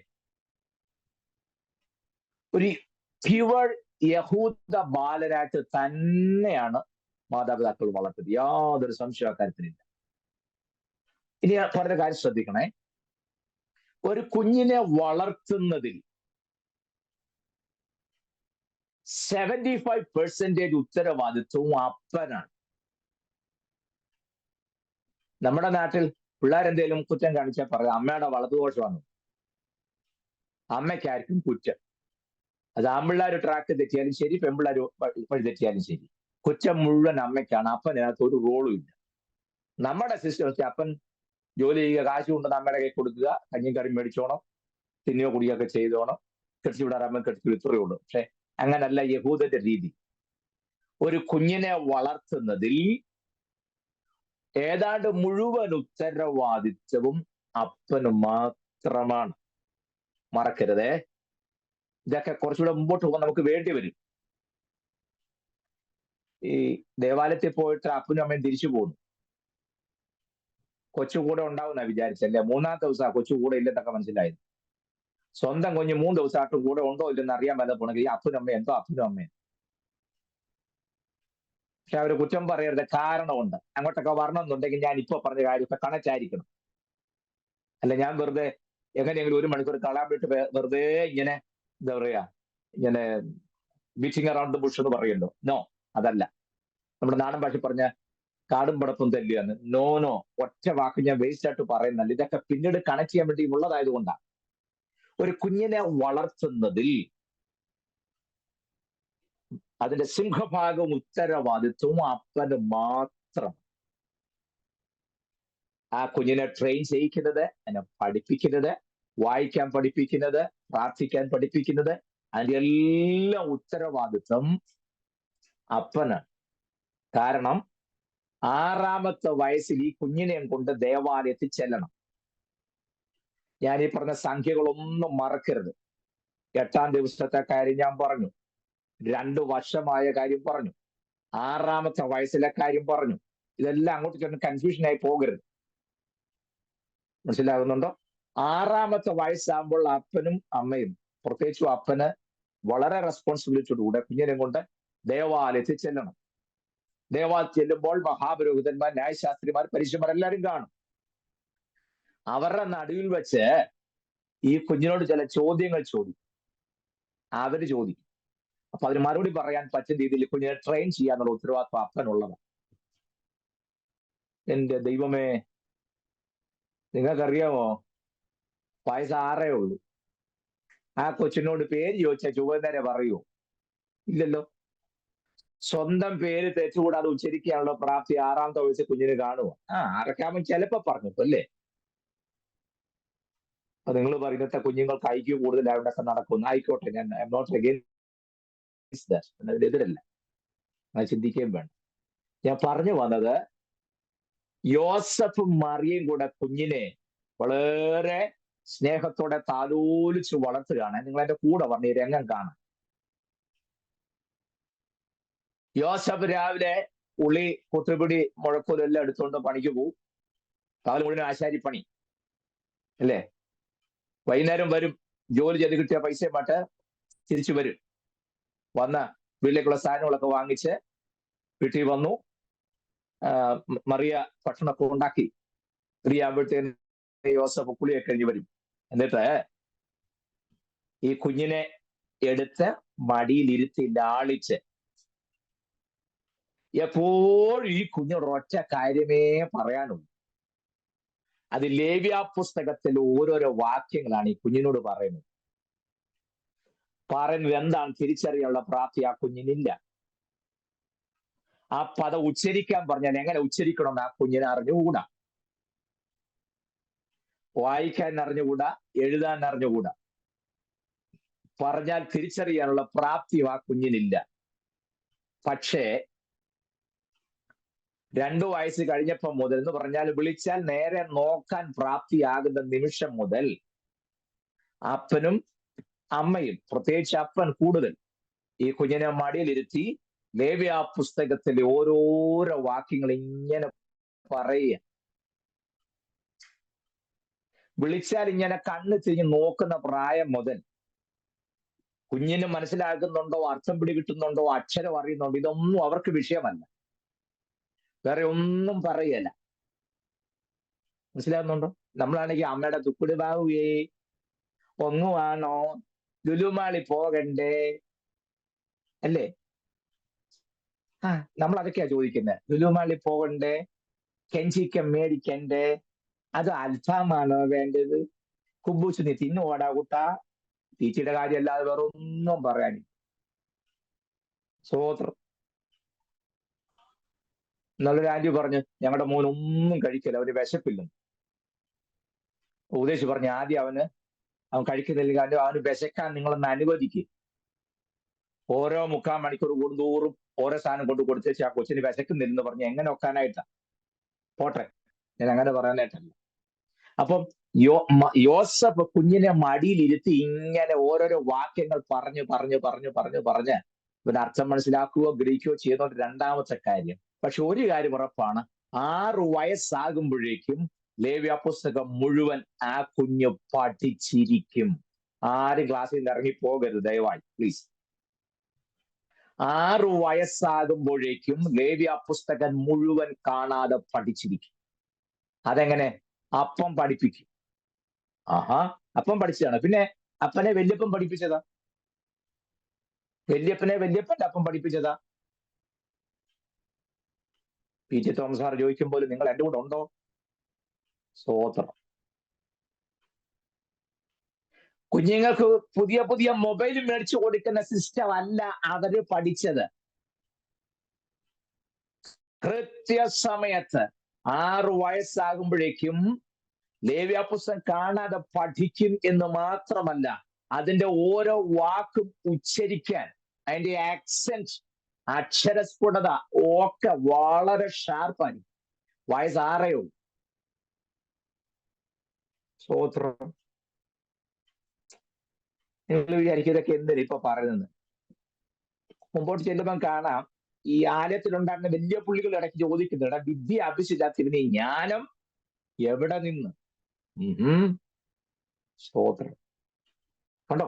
ഒരു പ്യുവർ യഹൂദ ബാലനായിട്ട് തന്നെയാണ് മാതാപിതാക്കൾ വളർത്തിയത്. യാതൊരു സംശയ കാര്യത്തിലില്ല. ഇനി പറഞ്ഞ കാര്യം ശ്രദ്ധിക്കണേ. ഒരു കുഞ്ഞിനെ വളർത്തുന്നതിൽ 75% ഉത്തരവാദിത്വവും അപ്പനാണ്. നമ്മുടെ നാട്ടിൽ പിള്ളേരെന്തേലും കുറ്റം കാണിച്ചാൽ പറയാം അമ്മയുടെ വളർത്തുദോഷമാണ്. അമ്മയ്ക്കായിരിക്കും കുറ്റം. അത് ആൺപിള്ളേർ ട്രാക്ക് തെറ്റിയാലും ശരി, പെൺപിള്ളേർ വഴി തെറ്റിയാലും ശരി, കുറ്റം മുഴുവൻ അമ്മയ്ക്കാണ്. അപ്പനകത്ത് ഒരു റോളും ഇല്ല. നമ്മുടെ സിസ്റ്റം വെച്ചാൽ അപ്പൻ ജോലി ചെയ്യുക, കാശ് കൊണ്ടുവന്ന് അമ്മയുടെ കൈ കൊടുക്കുക, കഞ്ഞിയും കറിയും മേടിച്ചോണം, തിന്നുകയോ കുടിയൊക്കെ ചെയ്തോണം, കെട്ടിച്ചു വിടാറാകുമ്പോൾ കെട്ടിച്ചു, ഇത്രയേ ഉള്ളൂ. പക്ഷെ അങ്ങനല്ല യഹൂദന്റെ രീതി. ഒരു കുഞ്ഞിനെ വളർത്തുന്നതിൽ ഏതാണ്ട് മുഴുവൻ ഉത്തരവാദിത്വവും അപ്പന് മാത്രമാണ്. മറക്കരുതേ. ഇതൊക്കെ കുറച്ചുകൂടെ മുമ്പോട്ട് പോകാൻ നമുക്ക് വേണ്ടി വരും. ഈ ദേവാലയത്തിൽ പോയിട്ട് അപ്പനും അമ്മയും തിരിച്ചു പോകുന്നു. കൊച്ചു കൂടെ ഉണ്ടാവുന്ന വിചാരിച്ചല്ലേ. 3-ാമത്തെ ദിവസം കൊച്ചു കൂടെ ഇല്ലെന്നൊക്കെ മനസ്സിലായത്. സ്വന്തം കുഞ്ഞ് 3 ദിവസമായിട്ട് കൂടെ ഉണ്ടോ ഇല്ലെന്ന് അറിയാൻ വല്ല പോണെങ്കിൽ ഈ അപ്പനും അമ്മയും എന്തോ അപ്പനും അമ്മയും. പക്ഷെ അവര് കുറ്റം പറയരുത്, കാരണമുണ്ട്. അങ്ങോട്ടൊക്കെ വരണമെന്നുണ്ടെങ്കിൽ ഞാൻ ഇപ്പൊ പറഞ്ഞ കാര്യമൊക്കെ കണക്റ്റ് ആയിരിക്കണം. അല്ല ഞാൻ വെറുതെ എങ്ങനെയെങ്കിലും 1 മണിക്കൂർ കളയാൻ വേണ്ടി വെറുതെ ഇങ്ങനെ എന്താ പറയാ, ഇങ്ങനെ ബീച്ചിങ് അറൗണ്ട് ദ ബുഷ് എന്ന് പറയുമല്ലോ. നോ, അതല്ല. നമ്മുടെ നാടൻ ഭാഷ പറഞ്ഞ കാടും പടപ്പും തല്ലിയാന്ന്. നോ, ഒറ്റ വാക്ക് ഞാൻ വേസ്റ്റ് ആയിട്ട് പറയുന്നല്ല. ഇതൊക്കെ പിന്നീട് കണക്ട് ചെയ്യാൻ വേണ്ടി ഉള്ളതായത് കൊണ്ടാണ്. ഒരു കുഞ്ഞിനെ വളർത്തുന്നതിൽ അതിന്റെ സിംഹഭാഗം ഉത്തരവാദിത്വവും അപ്പന് മാത്രം. ആ കുഞ്ഞിനെ ട്രെയിൻ ചെയ്യിക്കുന്നത്, അതിനെ പഠിപ്പിക്കുന്നത്, വായിക്കാൻ പഠിപ്പിക്കുന്നത്, പ്രാർത്ഥിക്കാൻ പഠിപ്പിക്കുന്നത്, അതിന്റെ എല്ലാം ഉത്തരവാദിത്വം അപ്പനാണ്. കാരണം 6-ാമത്തെ വയസ്സിൽ ഈ കുഞ്ഞിനെയും കൊണ്ട് ദേവാലയത്തിൽ ചെല്ലണം. ഞാൻ ഈ പറഞ്ഞ സംഖ്യകളൊന്നും മറക്കരുത്. 8-ാം ദിവസത്തെ കാര്യം ഞാൻ പറഞ്ഞു, 2 വർഷമായ കാര്യം പറഞ്ഞു, 6-ാമത്തെ വയസ്സിലെ കാര്യം പറഞ്ഞു. ഇതെല്ലാം അങ്ങോട്ട് ചെന്ന് കൺഫ്യൂഷൻ ആയി പോകരുത്. മനസ്സിലാകുന്നുണ്ടോ? 6-ാമത്തെ വയസ്സാകുമ്പോൾ അപ്പനും അമ്മയും, പ്രത്യേകിച്ചും അപ്പന് വളരെ റെസ്പോൺസിബിലിറ്റിയോടുകൂടെ കുഞ്ഞിനെ കൊണ്ട് ദേവാലയത്തിൽ ചെല്ലണം. ദേവാലയത്തിൽ ചെല്ലുമ്പോൾ മഹാപുരോഹിതന്മാർ, ന്യായശാസ്ത്രിമാർ, പരീശന്മാർ എല്ലാവരും കാണും. അവരുടെ നടുവിൽ വെച്ച് ഈ കുഞ്ഞിനോട് ചില ചോദ്യങ്ങൾ ചോദിക്കും. അവര് ചോദിക്കും. അപ്പൊ അതിന് മറുപടി പറയാൻ പറ്റുന്ന രീതിയിൽ കുഞ്ഞിനെ ട്രെയിൻ ചെയ്യാനുള്ള ഉത്തരവാദിത്വം അപ്പനുള്ളതാണ്. എന്റെ ദൈവമേ, നിങ്ങൾക്കറിയാമോ, വയസ്സ് 6 ഉള്ളൂ. ആ കൊച്ചിനോട് പേര് ചോദിച്ചാൽ ചുവന്നേരെ പറയുമോ? ഇല്ലല്ലോ. സ്വന്തം പേര് തെറ്റുകൂടാതെ ഉച്ചരിക്കാനുള്ള പ്രാപ്തി 6-ാമത്തെ വയസ്സിൽ കുഞ്ഞിന് കാണുമോ? ആരൊക്കെയാകുമ്പോൾ ചിലപ്പോ പറഞ്ഞു അല്ലേ. അപ്പൊ നിങ്ങൾ പറയുന്നത്തെ കുഞ്ഞുങ്ങൾക്ക് ഐക്യു കൂടുതലായതൊക്കെ നടക്കുന്നു. ആയിക്കോട്ടെ, ഞാൻ I'm not against that, അതിനെതിരല്ല. അത് ചിന്തിക്കുകയും വേണം. ഞാൻ പറഞ്ഞു വന്നത്, യോസഫും മറിയയും കൂടെ കുഞ്ഞിനെ വളരെ സ്നേഹത്തോടെ താലോലിച്ച് വളർത്തുകയാണ്. നിങ്ങൾ എന്റെ കൂടെ പറഞ്ഞ ഈ രംഗം കാണാം. യോസഫ് രാവിലെ ഉള്ളി, കുത്തുപിടി, മുഴക്കോലും എല്ലാം എടുത്തുകൊണ്ട് പണിക്ക് പോകും. പകൽ മുഴുവൻ ആശാരിപ്പണി അല്ലേ. വൈകുന്നേരം വരും, ജോലി ചെയ്ത് കിട്ടിയ പൈസയുമായിട്ട് തിരിച്ചു വരും. വന്ന് വീട്ടിലേക്കുള്ള സാധനങ്ങളൊക്കെ വാങ്ങിച്ച് വീട്ടിൽ വന്നു. മറിയ ഭക്ഷണമൊക്കെ ഉണ്ടാക്കി ഫ്രീയാകുമ്പോഴത്തേന് യോസഫ് കുളിയൊക്കെ കഴിഞ്ഞ് വരും. എന്നിട്ട് ഈ കുഞ്ഞിനെ എടുത്ത് മടിയിലിരുത്തി ലാളിച്ച് എപ്പോഴും ഈ കുഞ്ഞോട് ഒറ്റ കാര്യമേ പറയാനുള്ളൂ. അത് ലേവ്യ പുസ്തകത്തിൽ ഓരോരോ വാക്യങ്ങളാണ് ഈ കുഞ്ഞിനോട് പറയുന്നത്. എന്താണ് തിരിച്ചറിയാനുള്ള പ്രാപ്തി ആ കുഞ്ഞിനില്ല. ആ പദം ഉച്ചരിക്കാൻ പറഞ്ഞാൽ എങ്ങനെ ഉച്ചരിക്കണമെന്ന് ആ കുഞ്ഞിനെ അറിഞ്ഞുകൂടാ. വായിക്കാൻ അറിഞ്ഞുകൂടാ, എഴുതാൻ അറിഞ്ഞുകൂടാ. പറഞ്ഞാൽ തിരിച്ചറിയാനുള്ള പ്രാപ്തി ആ കുഞ്ഞിനില്ല. പക്ഷേ 2 വയസ്സ് കഴിഞ്ഞപ്പോൾ മുതൽ എന്ന് പറഞ്ഞാൽ വിളിച്ചാൽ നേരെ നോക്കാൻ പ്രാപ്തിയാകുന്ന നിമിഷം മുതൽ അപ്പനും അമ്മയും, പ്രത്യേകിച്ച് അപ്പൻ കൂടുതൽ, ഈ കുഞ്ഞിനെ മടിയിലിരുത്തി ലേവ്യ പുസ്തകത്തിലെ ഓരോരോ വാക്യങ്ങൾ ഇങ്ങനെ പറയുക. വിളിച്ചാൽ ഇങ്ങനെ കണ്ണ് തിരിഞ്ഞ് നോക്കുന്ന പ്രായം മുതൽ കുഞ്ഞിന് മനസ്സിലാകുന്നുണ്ടോ, അർത്ഥം പിടികിട്ടുന്നുണ്ടോ, അക്ഷരം അറിയുന്നുണ്ടോ, ഇതൊന്നും അവർക്ക് വിഷയമല്ല. വേറെ ഒന്നും പറയല. മനസ്സിലാകുന്നുണ്ടോ? നമ്മളാണെങ്കിൽ അമ്മയുടെ തുക്കുടി ബാവുകയെ ഒന്നുവാണോ, ലുലുമാളി പോകണ്ടേ, അല്ലേ? നമ്മൾ അതൊക്കെയാ ചോദിക്കുന്നത്. ലുലുമാളി പോകണ്ടേ, കെഞ്ചിക്കം മേടിക്കണ്ടേ, അത് അൽഫാമാണോ വേണ്ടത്, കുബൂസ് നീ തിന്നുവാടാ കൂട്ടാ. ടീച്ചറുടെ കാര്യം അല്ലാതെ വേറെ ഒന്നും പറയാനില്ല. സ്വോത്രം. നല്ലൊരു ആന്റി പറഞ്ഞു, ഞങ്ങളുടെ മോൻ ഒന്നും കഴിക്കില്ല, അവന് വിശപ്പില്ലെന്ന്. ഉപദേശി പറഞ്ഞു, ആദ്യം അവൻ കഴിക്കുന്നില്ലെങ്കിൽ അവന് വിശക്കാൻ നിങ്ങളൊന്ന് അനുവദിക്കുക. ഓരോ 3/4 മണിക്കൂർ കൂടുന്തോറും ഓരോ സാധനം കൊണ്ട് കൊടുത്തേച്ച് ആ കൊച്ചിന് വിശക്കുന്നില്ലെന്ന് പറഞ്ഞ് എങ്ങനെ ഒക്കാനായിട്ടാ? പോട്ടെ, ഞാൻ അങ്ങനെ പറയാനായിട്ടല്ല. അപ്പം യോസഫ് കുഞ്ഞിനെ മടിയിലിരുത്തി ഇങ്ങനെ ഓരോരോ വാക്യങ്ങൾ പറഞ്ഞ് ഇവന് അർത്ഥം മനസ്സിലാക്കുകയോ ഗ്രഹിക്കുകയോ ചെയ്യുന്ന രണ്ടാമത്തെ കാര്യം. പക്ഷെ ഒരു കാര്യം ഉറപ്പാണ്, 6 വയസ്സാകുമ്പോഴേക്കും ലേവ്യ പുസ്തകം മുഴുവൻ ആ കുഞ്ഞ് പഠിച്ചിരിക്കും. ആരും ക്ലാസ്സിൽ നിന്ന് ഇറങ്ങി പോകരുത് ദയവായി, പ്ലീസ്. 6 വയസ്സാകുമ്പോഴേക്കും ലേവ്യ പുസ്തകം മുഴുവൻ കാണാതെ പഠിച്ചിരിക്കും. അതെങ്ങനെ? അപ്പം പഠിപ്പിക്കും. അപ്പം പഠിച്ചതാണ്. പിന്നെ അപ്പനെ വല്യപ്പൻ പഠിപ്പിച്ചതാ. വല്യപ്പന്റെ അപ്പം പഠിപ്പിച്ചതാ. പി.ടി. തോമസ് സാർ ചോദിക്കുമ്പോൾ നിങ്ങൾ എൻ്റെ കൂടെ ഉണ്ടോ? സ്വോത്രം. കുഞ്ഞുങ്ങൾക്ക് പുതിയ പുതിയ മൊബൈൽ മേടിച്ചു കൊടുക്കുന്ന സിസ്റ്റം അല്ല അവര് പഠിച്ചത്. കൃത്യസമയത്ത് 6 വയസ്സാകുമ്പോഴേക്കും ലേവ്യ പുസ്തകം കാണാതെ പഠിക്കും എന്ന് മാത്രമല്ല, അതിന്റെ ഓരോ വാക്കും ഉച്ചരിക്കാൻ, അതിന്റെ ആക്സെന്റ്, അക്ഷരസ്ഫുടത ഒക്കെ വളരെ ഷാർപ്പായി. വയസ്സ് 6 സ്വോത്രം. നിങ്ങൾ വിചാരിക്കും ഇതൊക്കെ എന്തിനാ ഇപ്പൊ പറയുന്നത്? മുമ്പോട്ട് ചെല്ലുമ്പം കാണാം, ഈ ആലയത്തിലുണ്ടായിരുന്ന വലിയ പുള്ളികൾ ഇടയ്ക്ക് ചോദിക്കുന്നുണ്ട്, വിദ്യ അഭ്യസിച്ചാത്തിന് ജ്ഞാനം എവിടെ നിന്ന്? സ്തോത്രം. കണ്ടോ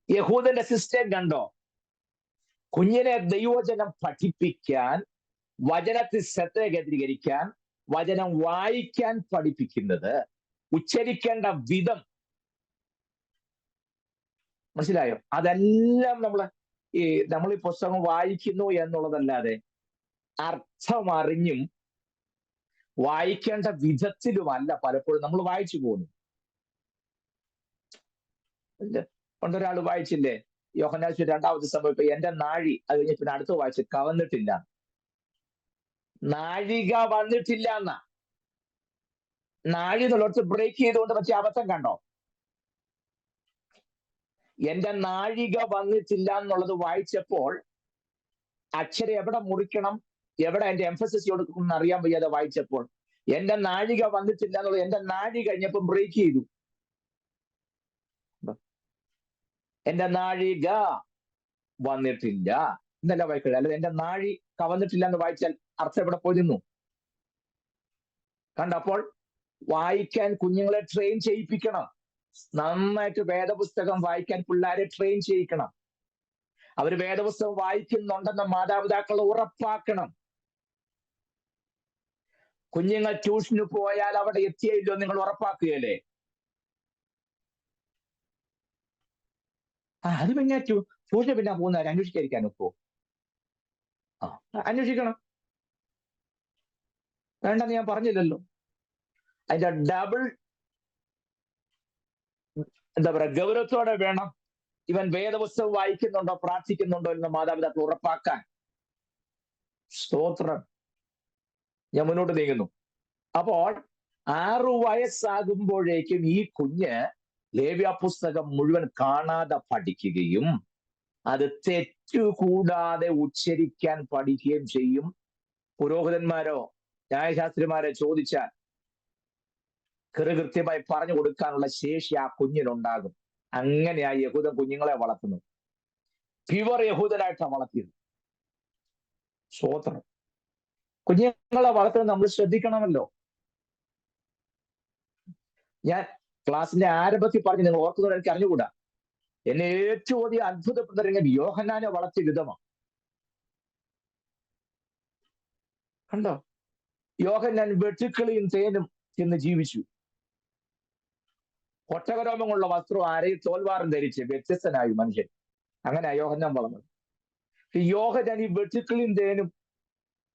യഹൂദന്റെ സിസ്റ്റം? കണ്ടോ? കുഞ്ഞിനെ ദൈവവചനം പഠിപ്പിക്കാൻ, വചനത്തിൽ ശ്രദ്ധ കേന്ദ്രീകരിക്കാൻ, വചനം വായിക്കാൻ പഠിപ്പിക്കുന്നത്, ഉച്ചരിക്കേണ്ട വിധം മനസ്സിലായോ? അതെല്ലാം നമ്മൾ ഈ പുസ്തകം വായിക്കുന്നു എന്നുള്ളതല്ലാതെ അർത്ഥം അറിഞ്ഞും വായിക്കേണ്ട വിധത്തിലുമല്ല പലപ്പോഴും നമ്മൾ വായിച്ചു പോകുന്നു. പണ്ടൊരാൾ വായിച്ചില്ലേ, യോഹന്നാൻ 2-ാമത്തെ സംഭവം, എന്റെ നാഴി, അത് കഴിഞ്ഞ് പിന്നെ അടുത്ത് വായിച്ച് കവന്നിട്ടില്ല. നാഴിക വന്നിട്ടില്ല എന്നാ. നാഴി എന്നുള്ളടത്ത് ബ്രേക്ക് ചെയ്തുകൊണ്ട് പറ്റിയ അബദ്ധം കണ്ടോ? എന്റെ നാഴിക വന്നിട്ടില്ല എന്നുള്ളത് വായിച്ചപ്പോൾ അക്ഷരം എവിടെ മുറിക്കണം, എവിടെ എന്റെ എംഫസിസ് കൊടുക്കണം എന്ന് അറിയാൻ വയ്യാതെ വായിച്ചപ്പോൾ എന്റെ നാഴിക വന്നിട്ടില്ല എന്നുള്ളത് എന്റെ നാഴി കഴിഞ്ഞപ്പോൾ ബ്രേക്ക് ചെയ്തു. എന്റെ നാഴിക വന്നിട്ടില്ല എന്നല്ല വായിക്കുക. അല്ലാതെ എന്റെ നാഴി കവന്നിട്ടില്ല എന്ന് വായിച്ചാൽ അർത്ഥം എവിടെ പോയിരുന്നു? കണ്ടപ്പോൾ വായിക്കാൻ കുഞ്ഞുങ്ങളെ ട്രെയിൻ ചെയ്യിപ്പിക്കണം. നന്നായിട്ട് വേദപുസ്തകം വായിക്കാൻ പിള്ളേരെ ട്രെയിൻ ചെയ്യിക്കണം. അവർ വേദപുസ്തകം വായിക്കുന്നുണ്ടെന്ന് മാതാപിതാക്കൾ ഉറപ്പാക്കണം. കുഞ്ഞുങ്ങൾ ട്യൂഷന് പോയാൽ അവിടെ എത്തിയില്ലോ നിങ്ങൾ ഉറപ്പാക്കുകയല്ലേ? അത് പിന്നെ ട്യൂഷന് പിന്നെ പോകുന്നവരെ അന്വേഷിക്കാതിരിക്കാൻ ഒക്കുമോ? അന്വേഷിക്കണം. വേണ്ടെന്ന് ഞാൻ പറഞ്ഞില്ലല്ലോ. അതിന്റെ ഡബിൾ എന്താ പറയാ ഗൗരവത്തോടെ വേണം ഇവൻ വേദപുസ്തകം വായിക്കുന്നുണ്ടോ പ്രാർത്ഥിക്കുന്നുണ്ടോ എന്ന് മാതാപിതാക്കൾ ഉറപ്പാക്കാൻ. സ്തോത്രം. ഞാൻ മുന്നോട്ട് നീങ്ങുന്നു. അപ്പോൾ 6 വയസ്സാകുമ്പോഴേക്കും ഈ കുഞ്ഞ് ലേവ്യ പുസ്തകം മുഴുവൻ കാണാതെ പഠിക്കുകയും അത് തെറ്റുകൂടാതെ ഉച്ചരിക്കാൻ പഠിക്കുകയും ചെയ്യും. പുരോഹിതന്മാരോ ന്യായശാസ്ത്രിമാരെ ചോദിച്ചാൽ കൃത്യമായി പറഞ്ഞു കൊടുക്കാനുള്ള ശേഷി ആ കുഞ്ഞിനുണ്ടാകും. അങ്ങനെയാ യഹൂദൻ കുഞ്ഞുങ്ങളെ വളർത്തുന്നത്. പ്യുവർ യഹൂദനായിട്ടാണ് വളർത്തിയത്. സ്തോത്രം. കുഞ്ഞുങ്ങളെ വളർത്തുന്നത് നമ്മൾ ശ്രദ്ധിക്കണമല്ലോ. ഞാൻ ക്ലാസിന്റെ ആരംഭത്തിൽ പറഞ്ഞു, നിങ്ങൾ ഓർക്കുന്നത് എനിക്ക് അറിഞ്ഞുകൂടാ, എന്നെ ഏറ്റവും അധികം അത്ഭുതപ്പെടുന്ന യോഹന്നാനെ വളർത്തിയ വിധമാണ്. കണ്ടോ? യോഹന്നാൻ വെട്ടുക്കിളിയും തേനും എന്ന് ജീവിച്ചു. ഒട്ടകരോമങ്ങളുള്ള വസ്ത്രം അരയിൽ തോൽവാറും ധരിച്ച് വ്യത്യസ്തനായി മനുഷ്യൻ. അങ്ങനെ യോഹന്നാൻ വളർന്നത്. യോഹന്നാൻ ഈ വെട്ടുക്കിളിയും തേനും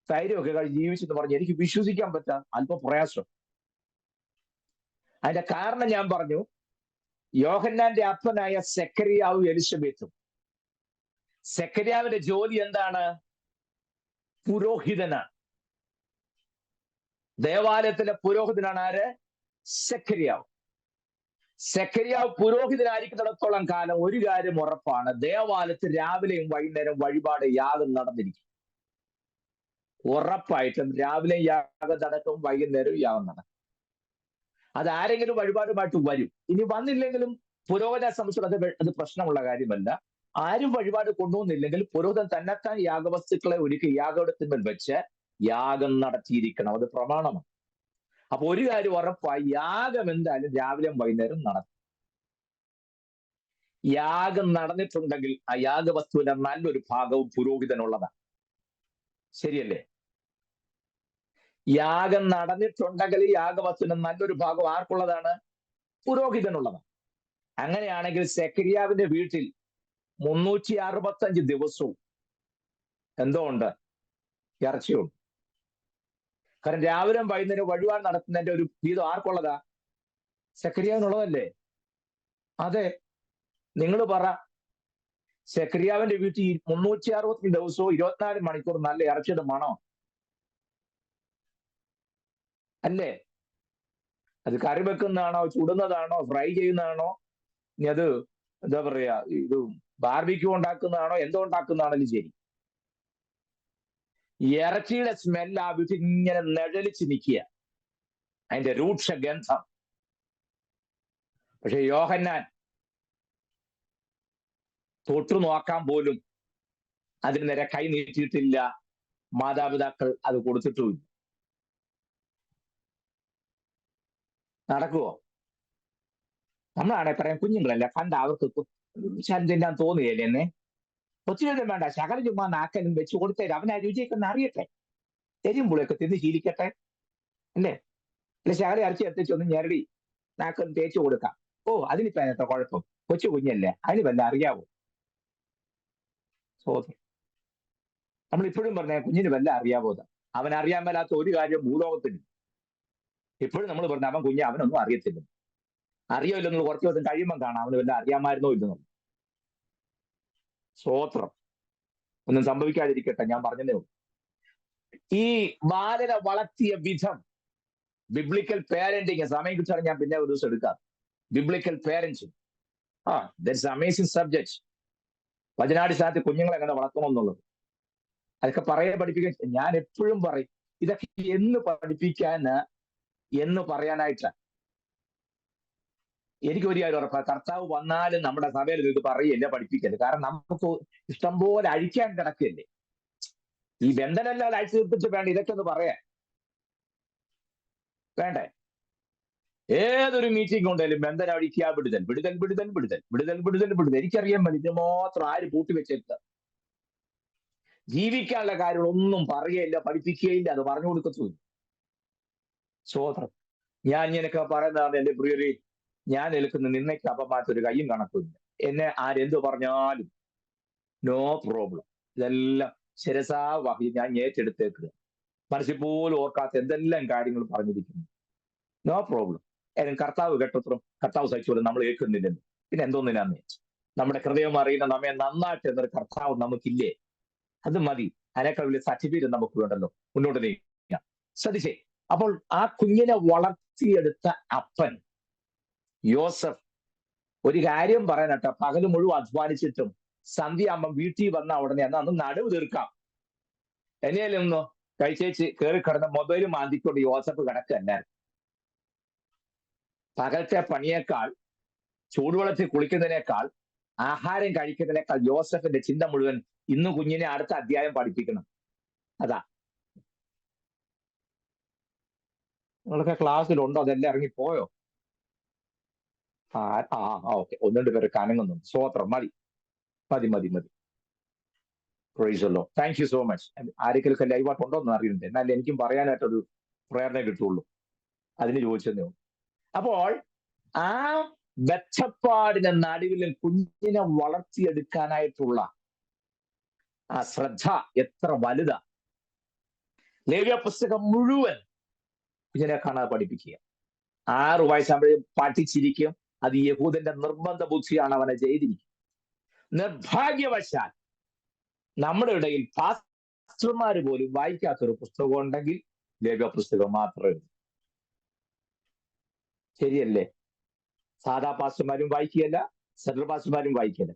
തൈരും ഒക്കെ കഴിച്ച് ജീവിച്ചെന്ന് പറഞ്ഞ് എനിക്ക് വിശ്വസിക്കാൻ പറ്റാൻ അല്പം പ്രയാസം. അതിന്റെ കാരണം ഞാൻ പറഞ്ഞു, യോഹന്നാന്റെ അപ്പനായ സെക്കരിയാവും എലിസബത്തും. സെക്കരിയാവിന്റെ ജോലി എന്താണ്? പുരോഹിതനാണ്. ദേവാലയത്തിലെ പുരോഹിതനാണ് ആര്? സെക്കരിയാവ്. സെക്കരിയാവ് പുരോഹിതനായിരിക്കുന്നിടത്തോളം കാലം ഒരു കാര്യം ഉറപ്പാണ്, ദേവാലയത്തിൽ രാവിലെയും വൈകുന്നേരം വഴിപാട് യാഗം നടന്നിരിക്കും. ഉറപ്പായിട്ടും രാവിലെ യാഗം നടക്കും, വൈകുന്നേരം യാഗം നടക്കും. അത് ആരെങ്കിലും വഴിപാടുമായിട്ട് വരും. ഇനി വന്നില്ലെങ്കിലും പുരോഹിതനെ സംബന്ധിച്ചിടത്ത് അത് പ്രശ്നമുള്ള കാര്യമല്ല. ആരും വഴിപാട് കൊണ്ടുവന്നില്ലെങ്കിൽ പുരോഹിതൻ തന്നെത്താൻ യാഗവസ്തുക്കളെ ഒരുക്കി യാഗത്തിന്മേൽ വെച്ച് യാഗം നടത്തിയിരിക്കണം. അത് പ്രമാണമാണ്. അപ്പൊ ഒരു കാര്യം ഉറപ്പായി, യാഗം എന്തായാലും രാവിലെയും വൈകുന്നേരം നടക്കും. യാഗം നടന്നിട്ടുണ്ടെങ്കിൽ ആ യാഗവസ്തുവിന്റെ നല്ലൊരു ഭാഗവും പുരോഹിതനുള്ളതാണ്. ശരിയല്ലേ? യാഗം നടന്നിട്ടുണ്ടെങ്കിൽ യാഗവസ്തുവിന്റെ നല്ലൊരു ഭാഗം ആർക്കുള്ളതാണ്? പുരോഹിതനുള്ളതാണ്. അങ്ങനെയാണെങ്കിൽ സെക്കരിയാവിന്റെ വീട്ടിൽ 365 ദിവസവും എന്തോ ഉണ്ട്? ഇറച്ചിയുണ്ട്. കാരണം രാവിലെ വൈകുന്നേരം വഴിപാട് നടത്തുന്നതിന്റെ ഒരു വീതം ആർക്കുള്ളതാ? സെക്കരിയാവിനുള്ളതല്ലേ? അതെ. നിങ്ങൾ പറ, സെക്കരിയാവിന്റെ വീട്ടിൽ 365 ദിവസവും 24 മണിക്കൂർ നല്ല ഇറച്ചിയുടെ മണോ? അല്ലേ? അത് കറി വെക്കുന്നതാണോ, ചുടുന്നതാണോ, ഫ്രൈ ചെയ്യുന്നതാണോ, ഇനി അത് എന്താ പറയാ ഇത് ബാർബിക്യൂ ഉണ്ടാക്കുന്നതാണോ, എന്തോ ഉണ്ടാക്കുന്നതാണെങ്കിലും ശരി, ഇറച്ചിയുടെ സ്മെല്ല് ആ വീട്ടിൽ ഇങ്ങനെ നിഴലിച്ച് നിൽക്കുക, അതിന്റെ രൂക്ഷ ഗന്ധം. പക്ഷെ യോഹന്നാൻ തൊട്ടു നോക്കാൻ പോലും അതിന് നേരെ കൈ നീട്ടിയിട്ടില്ല. മാതാപിതാക്കൾ അത് കൊടുത്തിട്ടുമില്ല. നടക്കുവോ? നമ്മളാണെ പറയാം കുഞ്ഞുങ്ങളല്ല, കണ്ട അവർക്ക് തിന്നാൻ തോന്നുകയല്ലേ എന്നെ? ഒത്തിരി വേണ്ട, ശകലം ചുമ്മാ നാക്കലും വെച്ച് കൊടുത്തേര്, അവനാ രുചിയൊക്കെ ഒന്ന് അറിയട്ടെ, തെരുമ്പുളയൊക്കെ തിന്ന് ശീലിക്കട്ടെ, അല്ലേ? അല്ലെ ശകലം ഇറച്ചി എത്തിച്ചൊന്ന് ഞെരടി നാക്കൊന്ന് തേച്ചു കൊടുക്കാം. ഓ, അതിനിപ്പോ അതിനകത്ത് കുഴപ്പം, കൊച്ചു കുഞ്ഞല്ലേ, അതിന് വല്ല അറിയാവോ? നമ്മൾ ഇപ്പോഴും പറഞ്ഞ കുഞ്ഞിന് വല്ല അറിയാവോത്? അവൻ അറിയാൻ മേലാത്ത ഒരു കാര്യം ഭൂലോകത്തിന്. ഇപ്പോഴും നമ്മൾ പറഞ്ഞ അവൻ കുഞ്ഞ്, അവനൊന്നും അറിയത്തില്ല. അറിയോ ഇല്ലെന്ന് കുറച്ച് ദിവസം കഴിയുമ്പോൾ കാണാം അവന് വല്ല അറിയാമായിരുന്നോ ഇല്ലെന്നു. സ്തോത്രം. ഒന്നും സംഭവിക്കാതിരിക്കട്ടെ, ഞാൻ പറഞ്ഞതേ ഉള്ളൂ. ഈ ബാലനെ വളർത്തിയ വിധം, ബിബ്ലിക്കൽ പേരന്റിങ്, സമയം കിട്ടാണ് ഞാൻ പിന്നെ ഒരു ദിവസം എടുക്കാം. Biblical parenting, that's amazing subject. വചനാടിസ്ഥാനത്തിൽ കുഞ്ഞുങ്ങളെ എങ്ങനെ വളർത്തണമെന്നുള്ളത് അതൊക്കെ പഠിപ്പിക്കാൻ ഞാൻ എപ്പോഴും പറയും. ഇതൊക്കെ എന്ന് പറയാനായിട്ടാണ്. എനിക്ക് ഒരു കാര്യം ഉറപ്പാണ്, കർത്താവ് വന്നാലും നമ്മുടെ സഭയിൽ ഇത് പറയല്ല, പഠിപ്പിക്കല്ലേ. കാരണം നമുക്ക് ഇഷ്ടംപോലെ അഴിക്കാൻ കിടക്കല്ലേ. ഈ ബന്ധനെല്ലാം അഴിച്ചു തീർപ്പിച്ച് വേണ്ട ഇതൊക്കെ ഒന്ന് പറയാൻ വേണ്ടേ? ഏതൊരു മീറ്റിംഗ് ഉണ്ടെങ്കിലും ബന്ധന അഴിക്കുക, വിടുതൽ വിടുതൽ വിടുതൽ വിടുതൽ വിടുതൽ വിടുതൽ വിടുതൽ. എനിക്കറിയാൻ വേണ്ടി ഇത് മാത്രം ആര് പൂട്ടി വെച്ചേക്കുക. ജീവിക്കാനുള്ള കാര്യങ്ങളൊന്നും പറയുകയില്ല, പഠിപ്പിക്കുകയില്ല, അത് പറഞ്ഞു കൊടുക്കത്തുമില്ല. സ്വോത്രം. ഞാൻ ഇങ്ങനെയൊക്കെ പറയുന്നതാണ് എന്റെ പ്രിയരെ, ഞാൻ നിൽക്കുന്ന നിന്നയ്ക്ക് അപമാനത്തൊരു കയ്യും കണക്കുമില്ല. എന്നെ ആരെന്തു പറഞ്ഞാലും നോ പ്രോബ്ലം. ഇതെല്ലാം ശിരസാ വഹി ഞാൻ ഏറ്റെടുത്തേക്കുക. മനസ്സിൽ പോലും ഓർക്കാത്ത എന്തെല്ലാം കാര്യങ്ങൾ പറഞ്ഞിരിക്കുന്നു. No problem. കർത്താവ് കേട്ടത്രം കർത്താവ് സഹിച്ചോലും നമ്മൾ ഏൽക്കുന്നില്ലല്ലോ. പിന്നെ എന്തോന്നിനാന്ന് വെച്ചു. നമ്മുടെ ഹൃദയം അറിയുന്ന നമ്മെ നന്നായിട്ട് എന്നൊരു കർത്താവ് നമുക്കില്ലേ? അത് മതി. അതിനേക്കാൾ വലിയ സർട്ടിഫിക്കറ്റ് നമുക്ക് വേണ്ടല്ലോ മുന്നോട്ട് നീങ്ങാം. ശ്രദ്ധിച്ചേ, അപ്പോൾ ആ കുഞ്ഞിനെ വളർത്തിയെടുത്ത അപ്പൻ യോസഫ് ഒരു കാര്യം പറയാനട്ടെ, പകല് മുഴുവൻ അധ്വാനിച്ചിട്ടും സന്ധ്യയാകുമ്പം വീട്ടിൽ വന്ന ഉടനെ അന്ന് നടുവ് തീർക്കാം എന്നെയല്ലോ കഴിച്ചേച്ച് കയറി കിടന്ന മൊബൈൽ മാന്തിക്കൊണ്ട് യോസഫ് കിടക്കല്ലായിരുന്നു. പകലത്തെ പണിയേക്കാൾ, ചൂടുവെള്ളത്തിൽ കുളിക്കുന്നതിനേക്കാൾ, ആഹാരം കഴിക്കുന്നതിനേക്കാൾ യോസഫിന്റെ ചിന്ത മുഴുവൻ ഇന്ന് കുഞ്ഞിനെ അടുത്ത അധ്യായം പഠിപ്പിക്കണം. അതാ. നിങ്ങളൊക്കെ ക്ലാസ്സിലുണ്ടോ? അതെല്ലാം ഇറങ്ങിപ്പോയോ? ഓക്കെ. ഒന്ന് രണ്ട് പേര് കനങ്ങുന്നുണ്ട്. സ്വോത്രം. മതി മതി മതി മതി. പ്രൈസല്ലോ. Thank you so much. ആരെങ്കിലും ലൈവായിട്ട് ഉണ്ടോ എന്ന് അറിയുന്നുണ്ട്. എന്നാൽ എനിക്കും പറയാനായിട്ടൊരു പ്രേരണ കിട്ടുള്ളൂ. അതിന് ചോദിച്ചതേ ഉള്ളൂ. അപ്പോൾ ആ ബദ്ധപ്പാടിന് നടുവിലും കുഞ്ഞിനെ വളർത്തിയെടുക്കാനായിട്ടുള്ള ആ ശ്രദ്ധ എത്ര വലുതാ. ലേവ്യ പുസ്തകം മുഴുവൻ കുഞ്ഞിനെ കാണാതെ പഠിപ്പിക്കുക. 6 വയസ്സാകുമ്പോഴേ പഠിച്ചിരിക്കും. അത് യഹൂദന്റെ നിർബന്ധ ബുദ്ധിയാണ് അവനെ ചെയ്തിരിക്കും. നിർഭാഗ്യവശാൽ നമ്മുടെ ഇടയിൽ പാസ്റ്റർമാർ പോലും വായിക്കാത്തൊരു പുസ്തകം ഉണ്ടെങ്കിൽ ലേവ്യ പുസ്തകം മാത്രമേ ഉള്ളൂ. ശരിയല്ലേ? സാധാ പാസ്റ്റർമാരും വായിക്കുകയല്ല, സെൻട്രൽ പാസ്റ്റർമാരും വായിക്കില്ല.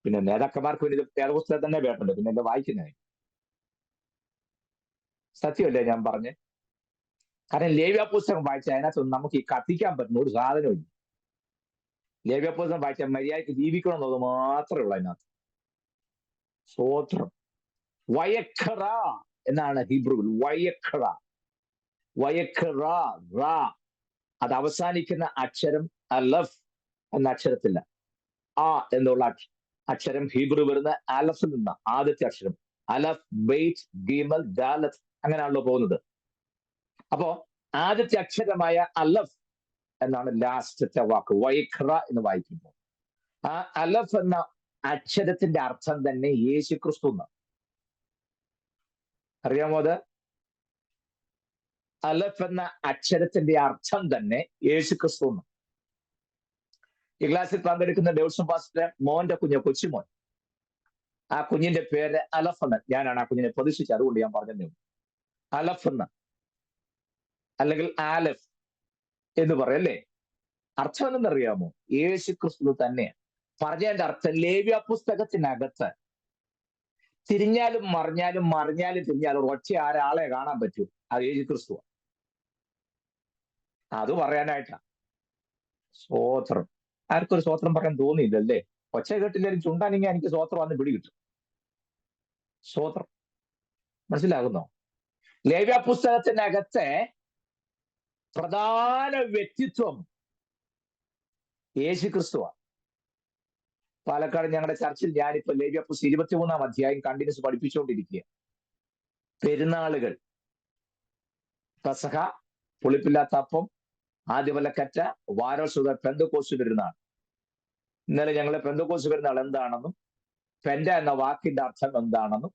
പിന്നെ നേതാക്കന്മാർക്ക് പിന്നെ വേദപുസ്തകം തന്നെ വേണ്ടല്ലോ, പിന്നെ എന്താ വായിക്കുന്നത്? സത്യമല്ലേ ഞാൻ പറഞ്ഞ്? കാരണം ലേവ്യ പുസ്തകം വായിച്ച അതിനകത്തൊന്നും നമുക്ക് ഈ കത്തിക്കാൻ പറ്റുന്ന ഒരു സാധനവും ഇല്ല. ലേവ്യ പുസ്തകം വായിച്ചാൽ മര്യാദയ്ക്ക് ജീവിക്കണം എന്നത് മാത്രമേ ഉള്ളൂ അതിനകത്ത്. സ്വോത്രം. വയഖറ എന്നാണ് ഹീബ്രുവിൽ. വയഖറ വയഖറ റാ. അത് അവസാനിക്കുന്ന അക്ഷരം അലഫ് എന്ന അക്ഷരത്തില്ല. ആ എന്നുള്ള അക്ഷരം ഹീബ്രു വരുന്ന അലഫിൽ നിന്ന് ആദ്യത്തെ അക്ഷരം. അലഫ്, ബെയ്റ്റ്, ഗീമൽ, ദാലത്ത്, അങ്ങനെയാണല്ലോ പോകുന്നത്. അപ്പോ ആദ്യത്തെ അക്ഷരമായ അലഫ് എന്നാണ് ലാസ്റ്റത്തെ വാക്ക്. വൈഖ്ര എന്ന് വായിക്കുമ്പോൾ ആ അലഫ് എന്ന അക്ഷരത്തിന്റെ അർത്ഥം തന്നെ യേശു ക്രിസ്തു എന്ന്. അറിയാമോ അത്? അലഫ് എന്ന അക്ഷരത്തിന്റെ അർത്ഥം തന്നെ യേശു ക്രിസ്തു എന്ന്. ഈ ക്ലാസ്സിൽ പങ്കെടുക്കുന്ന ഡേവിഡ്സൺ പാസ്റ്റർ മോന്റെ കൊച്ചുമോൻ, ആ കുഞ്ഞിന്റെ പേര് അലഫ് എന്ന്. ഞാനാണ് ആ കുഞ്ഞിനെ പ്രതീക്ഷിച്ചത്, അതുകൊണ്ട് ഞാൻ പറഞ്ഞതേ. അലഫ് എന്ന്, അല്ലെങ്കിൽ ആലഫ് എന്ന് പറയല്ലേ. അർത്ഥം എന്തെന്നറിയാമോ? യേശു ക്രിസ്തു തന്നെയാണ്. പറഞ്ഞതിന്റെ അർത്ഥം ലേവ്യ പുസ്തകത്തിനകത്ത് തിരിഞ്ഞാലും മറിഞ്ഞാലും തിരിഞ്ഞാലും ഒറ്റ ആരാളെ കാണാൻ പറ്റൂ, അത് യേശു ക്രിസ്തു. അത് പറയാനായിട്ടാ. സ്വോത്രം. ആർക്കൊരു സ്വോത്രം പറയാൻ തോന്നിയില്ലല്ലേ? ഒച്ച കേട്ടില്ലാലും ചുണ്ടാനെങ്കിൽ എനിക്ക് സ്വോത്രം വന്ന് പിടികിട്ടും. സ്വോത്രം. മനസ്സിലാകുന്നോ? ലേവ്യ പുസ്തകത്തിനകത്തെ പ്രധാന വ്യക്തിത്വം യേശു ക്രിസ്തുവാണ്. പാലക്കാട് ഞങ്ങളുടെ ചർച്ചിൽ ഞാനിപ്പോ ലേവ്യ പുസ്തകം 23-ാം അധ്യായം കണ്ടിന്യൂസ് പഠിപ്പിച്ചുകൊണ്ടിരിക്കുക. പെരുന്നാളുകൾ, പെസഹ, പുളിപ്പില്ലാത്ത അപ്പം, ആദ്യവലക്കറ്റ, വാരോത്സവ, പെന്തക്കോസ്ത് പെരുന്നാൾ. ഇന്നലെ ഞങ്ങളെ പെന്തക്കോസ്ത് പെരുന്നാൾ എന്താണെന്നും പെൻഡ എന്ന വാക്കിന്റെ അർത്ഥം എന്താണെന്നും